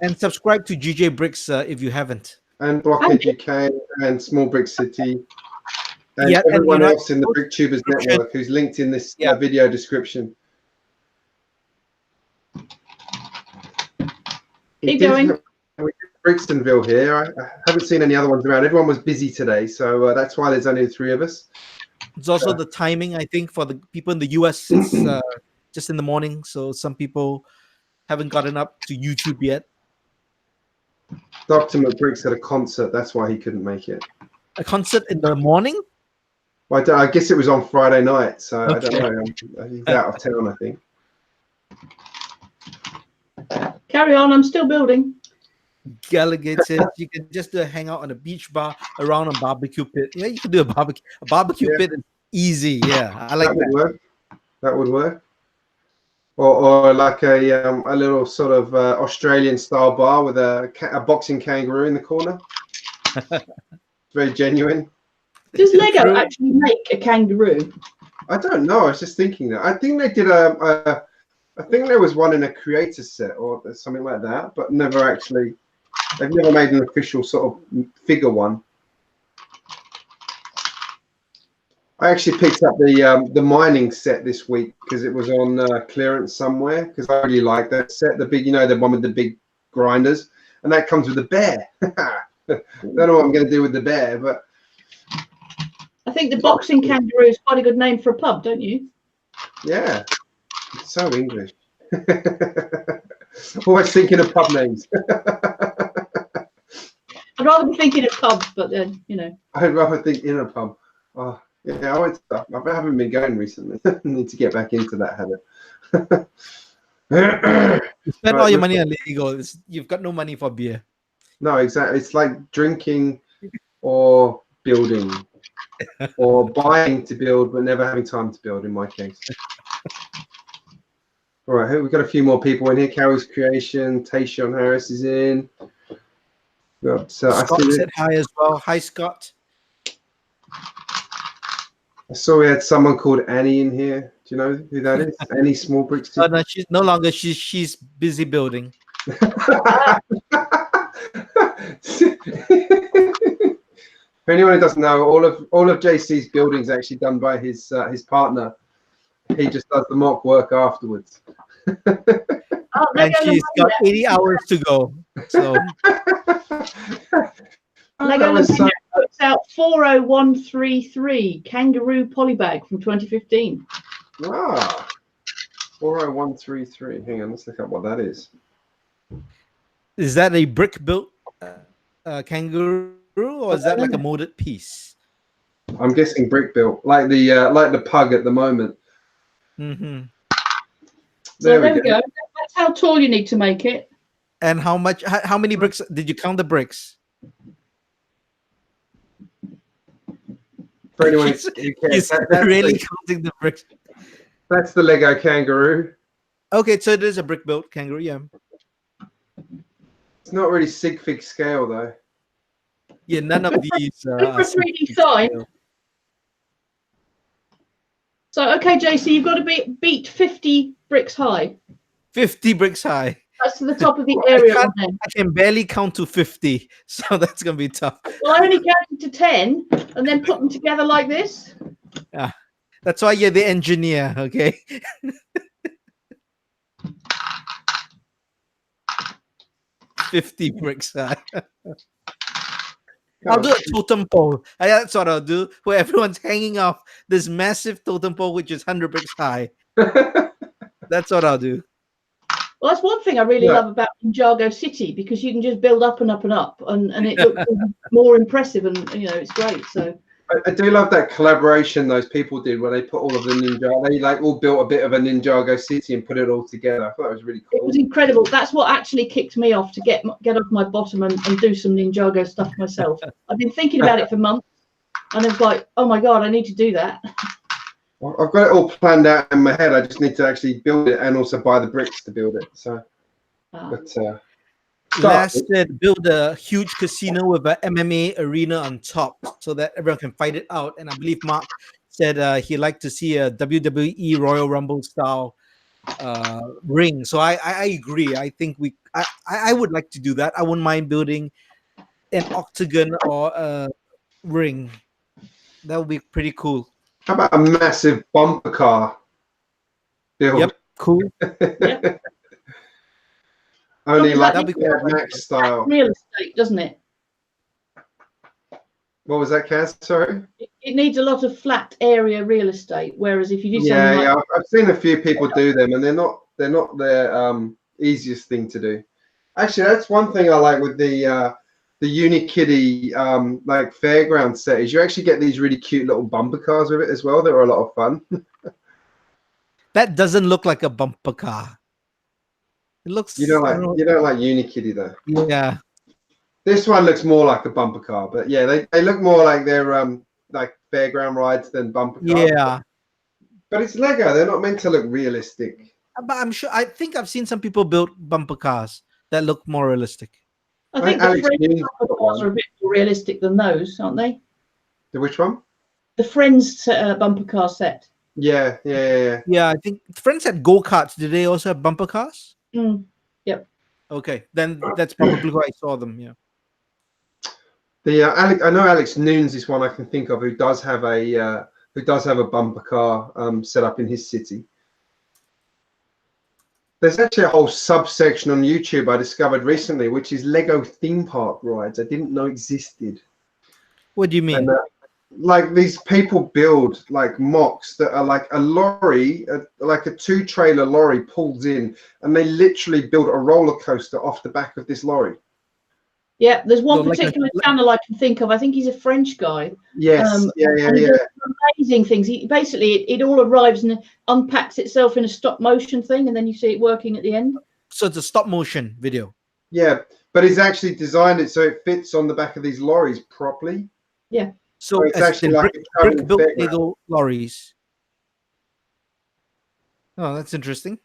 And subscribe to GJBricks if you haven't. And BlockheadUK and Small Brick City. And everyone else in the Bricktubers network who's linked in this video description. Keep going. Brixtonville here. I haven't seen any other ones around. Everyone was busy today, so that's why there's only 3 of us. It's also the timing, I think, for the people in the US. It's just in the morning, so some people haven't gotten up to YouTube yet. Dr. McBriggs had a concert. That's why he couldn't make it. A concert in the morning? Well, I guess it was on Friday night, so I don't know. He's out of town, I think. Carry on, I'm still building. Gallagher says you can just do a hangout on a beach bar around a barbecue pit. Yeah, you can do a barbecue. A barbecue pit is easy. Yeah, I like that. That would work. Or like a little sort of Australian style bar with a boxing kangaroo in the corner. Very genuine. Does Lego actually make a kangaroo? I don't know. I was just thinking that. I think they did I think there was one in a creator set or something like that, but never actually. They've never made an official sort of figure one. I actually picked up the mining set this week because it was on clearance somewhere, because I really like that set. The big, the one with the big grinders, and that comes with a bear. Don't know what I'm going to do with the bear, but I think the boxing kangaroo is quite a good name for a pub, don't you? Yeah, it's so English. Always thinking of pub names. I'd rather be thinking of pubs, but then, you know. I'd rather think in a pub. Oh, yeah, I haven't been going recently. I need to get back into that habit. You spend all your money on Lego. You've got no money for beer. No, exactly. It's like drinking or building or buying to build, but never having time to build in my case. All right, we've got a few more people in here. Carol's Creation, Tayshawn Harris is in. Scott said hi as well. Hi, Scott. I saw we had someone called Annie in here. Do you know who that is? Annie Small Bricks. Oh, no, she's no longer. She's busy building. For anyone who doesn't know, all of JC's building is actually done by his partner. He just does the mock work afterwards. And she's got 80 hours to go. So Lego puts out 40133 Kangaroo Polybag from 2015. Ah, 40133. Hang on, let's look up what that is. Is that a brick built kangaroo, or is that like a molded piece? I'm guessing brick built, like the pug at the moment. Mm-hmm. There we go. That's how tall you need to make it. And how much? How many bricks? Did you count the bricks? For anyone who cares, that's really counting the bricks. That's the Lego kangaroo. Okay, so it is a brick built kangaroo. Yeah. It's not really Sig Fig scale though. Yeah, none of these. For 3D sign. So, okay, JC, you've got to beat 50 bricks high. 50 bricks high. That's to the top of the area. I can barely count to 50, so that's going to be tough. Well, I only counted to 10 and then put them together like this. Yeah, that's why you're the engineer, okay? $50 bricks high. I'll do a totem pole. That's what I'll do, where everyone's hanging off this massive totem pole, which is 100 bricks high. That's what I'll do. Well, that's one thing I really love about Ninjago City, because you can just build up and up and up, and it looks more impressive, and you know, it's great. So I do love that collaboration those people did where they put all of the Ninjago. They like all built a bit of a Ninjago City and put it all together. I thought it was really cool. It was incredible. That's what actually kicked me off to get off my bottom and do some Ninjago stuff myself. I've been thinking about it for months, and it's like, oh my god, I need to do that. I've got it all planned out in my head. I just need to actually build it and also buy the bricks to build it. So, Last said build a huge casino with an MMA arena on top so that everyone can fight it out. And I believe Mark said he'd like to see a WWE Royal Rumble style ring. So I agree. I think I would like to do that. I wouldn't mind building an octagon or a ring. That would be pretty cool. How about a massive bumper car build? Yep, cool. Yep. Only like Mad Max style. Real estate, doesn't it? What was that, Kaz? Sorry. It needs a lot of flat area real estate. Whereas if you do something like I've seen a few people do them, and they're not their easiest thing to do. Actually, that's one thing I like with the Unikitty like fairground set is you actually get these really cute little bumper cars with it as well. They're a lot of fun. That doesn't look like a bumper car. It looks. You don't like Unikitty though. Yeah. This one looks more like a bumper car, but yeah, they look more like they're like fairground rides than bumper cars. Yeah. But it's Lego. They're not meant to look realistic. But I'm sure. I think I've seen some people build bumper cars that look more realistic. I think the Friends bumper cars are a bit more realistic than those, aren't they? The which one? The Friends bumper car set. Yeah. Yeah, I think Friends had go-karts. Did they also have bumper cars? Yep. Okay, then that's probably why I saw them. Yeah. I know Alex Noons is one I can think of who does have a bumper car set up in his city. There's actually a whole subsection on YouTube I discovered recently, which is Lego theme park rides. I didn't know existed. What do you mean? And, like these people build like mocks that are like a lorry, like a 2-trailer lorry pulls in, and they literally build a roller coaster off the back of this lorry. Yeah, there's one So, like particular channel I can think of. I think he's a French guy. Yes, And he does amazing things. He basically it all arrives and unpacks itself in a stop motion thing, and then you see it working at the end. So it's a stop motion video. Yeah, but he's actually designed it so it fits on the back of these lorries properly. Yeah. So it's actually like brick built Lego lorries. Oh, that's interesting.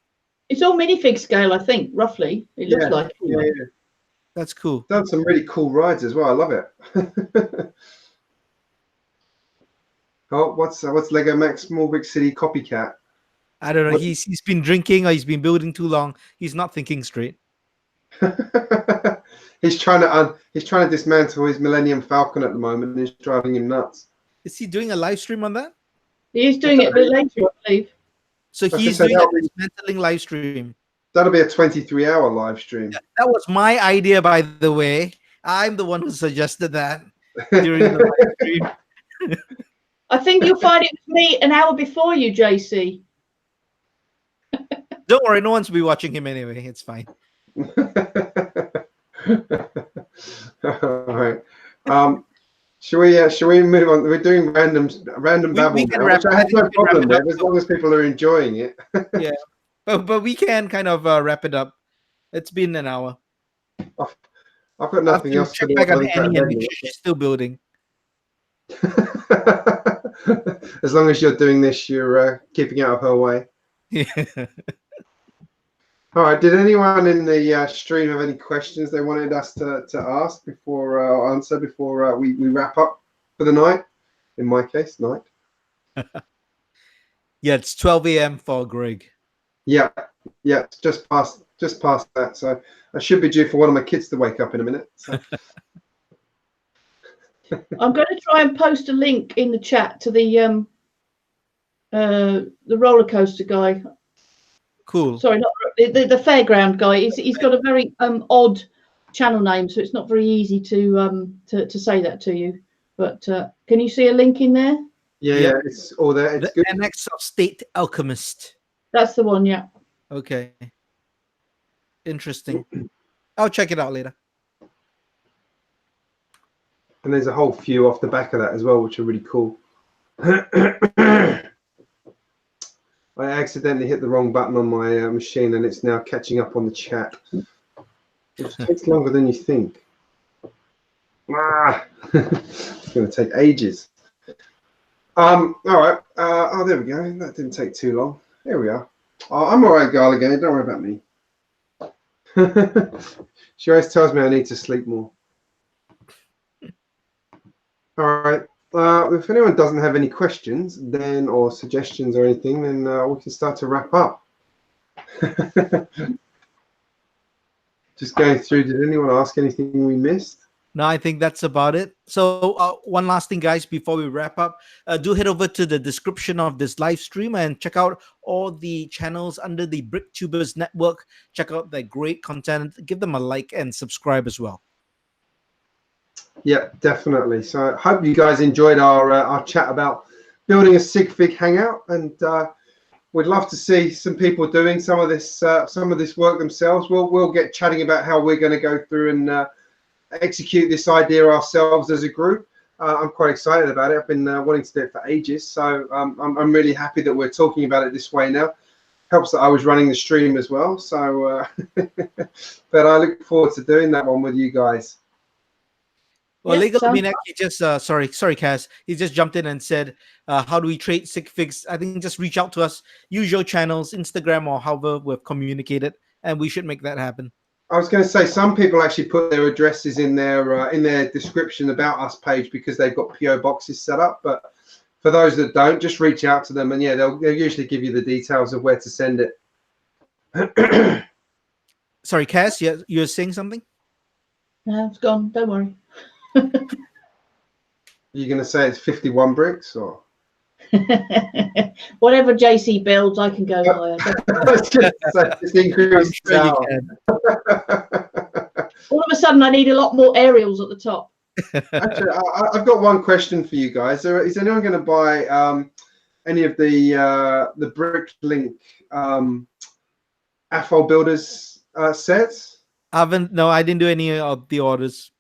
It's all minifig scale, I think, roughly. It looks like. Yeah. That's cool. Done some really cool rides as well. I love it. Oh, what's Lego Max Small Brick City copycat? I don't know. He's been drinking or he's been building too long. He's not thinking straight. He's trying to dismantle his Millennium Falcon at the moment, and it's driving him nuts. Is he doing a live stream on that? He is doing it a bit later, I believe. So he's doing a dismantling live stream. That'll be a 23-hour live stream. Yeah, that was my idea, by the way. I'm the one who suggested that during the live stream. I think you'll find it was me an hour before you, JC. Don't worry, no one's be watching him anyway. It's fine. All right. Shall we move on? We're doing random babble now, which I have no problem with, as long as people are enjoying it. Yeah, but we can kind of wrap it up. It's been an hour. I've got nothing else to do. Check back on Annie and make sure she's still building. As long as you're doing this, you're keeping out of her way. Yeah. All right. Did anyone in the stream have any questions they wanted us to ask before answer before we wrap up for the night? In my case, night. Yeah, it's 12 a.m. for Greg. Yeah, it's just past that. So I should be due for one of my kids to wake up in a minute. So. I'm going to try and post a link in the chat to the roller coaster guy. Cool. Sorry, not the fairground guy. He's got a very odd channel name, so it's not very easy to say that to you. But can you see a link in there? Yeah, it's all there. It's the good. NX of State Alchemist. That's the one. Yeah. Okay. Interesting. I'll check it out later. And there's a whole few off the back of that as well, which are really cool. I accidentally hit the wrong button on my machine, and it's now catching up on the chat. It takes longer than you think. It's going to take ages. All right. Oh, there we go. That didn't take too long. There we are. Oh, I'm all right, girl. Again, don't worry about me. She always tells me I need to sleep more. All right. If anyone doesn't have any questions, then or suggestions or anything, then we can start to wrap up. Just going through. Did anyone ask anything we missed? No, I think that's about it. So one last thing, guys, before we wrap up, do head over to the description of this live stream and check out all the channels under the Bricktubers network. Check out their great content. Give them a like and subscribe as well. Yeah, definitely. So I hope you guys enjoyed our chat about building a Sig Fig Hangout, and we'd love to see some people doing some of this work themselves. We'll get chatting about how we're going to go through and execute this idea ourselves as a group. I'm quite excited about it. I've been wanting to do it for ages, so I'm really happy that we're talking about it this way now. Helps that I was running the stream as well. So, but I look forward to doing that one with you guys. Well, Yeah, Lego so Minak, he just sorry, Kaz. He just jumped in and said, "How do we trade Sig Figs?" I think just reach out to us, use your channels, Instagram or however we've communicated, and we should make that happen. I was going to say some people actually put their addresses in their description about us page because they've got PO boxes set up. But for those that don't, just reach out to them, and yeah, they'll usually give you the details of where to send it. Sorry, Kaz, you're saying something? No, it's gone. Don't worry. You're going to say it's 51 bricks or? Whatever JC builds, I can go higher. Just increase Sure you can. All of a sudden, I need a lot more aerials at the top. Actually, I've got one question for you guys. Is anyone going to buy any of the Bricklink AFOL builders sets? No, I didn't do any of the orders.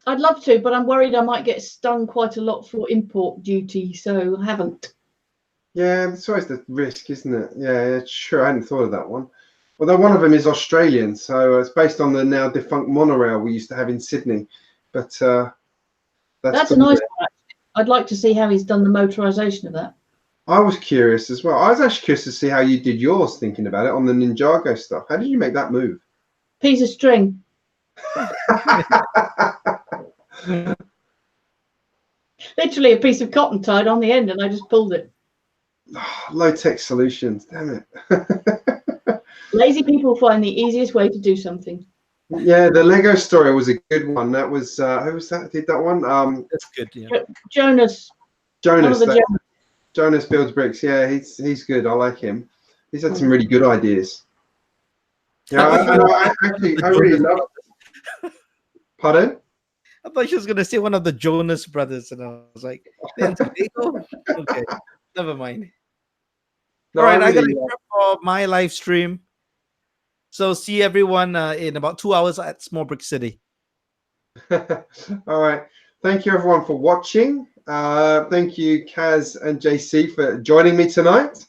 I'd love to, but I'm worried I might get stung quite a lot for import duty, so I haven't. Yeah, that's always the risk, isn't it? Yeah, sure. I hadn't thought of that one. Although one of them is Australian, so it's based on the now defunct monorail we used to have in Sydney. But that's a nice one. I'd like to see how he's done the motorization of that. I was curious as well. I was actually curious to see how you did yours, thinking about it on the Ninjago stuff. How did you make that move? Piece of string. Literally a piece of cotton tied on the end, and I just pulled it. Low-tech solutions, damn it. Lazy people find the easiest way to do something. Yeah, the Lego story was a good one. That was who was that? Did that one? That's good. Yeah. Jonas. Jonas builds bricks. Yeah, he's good. I like him. He's had some really good ideas. Yeah, I really love it. Pardon? I thought she was going to say one of the Jonas brothers, and I was like, okay, never mind. No, all right, I got really, to prep for my live stream. So see everyone in about 2 hours at Small Brick City. All right. Thank you, everyone, for watching. Thank you, Kaz and JC, for joining me tonight.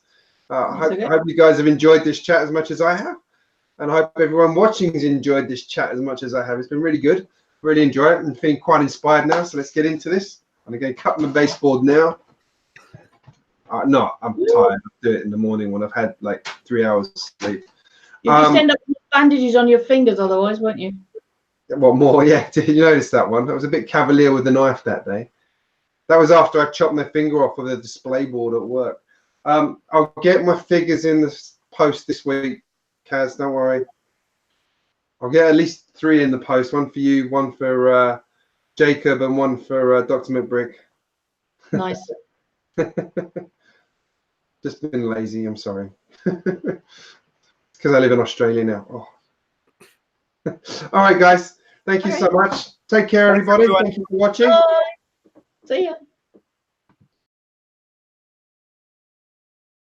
I hope you guys have enjoyed this chat as much as I have. And I hope everyone watching has enjoyed this chat as much as I have. It's been really good. Really enjoy it. I'm feeling quite inspired now. So let's get into this. I'm going to cut my baseboard now. No, I'm tired. I'll do it in the morning when I've had like 3 hours sleep. You just end up with bandages on your fingers otherwise, won't you? What more? Yeah. Did you notice that one? I was a bit cavalier with the knife that day. That was after I chopped my finger off with a display board at work. I'll get my figures in the post this week, Kaz. Don't worry. I'll get at least 3 in the post. One for you, one for Jacob, and one for Dr. McBrick. Nice. Just been lazy. I'm sorry. Because I live in Australia now. Oh. All right, guys. Thank you so much. Take care, everybody. Thank you for watching. Bye. See ya.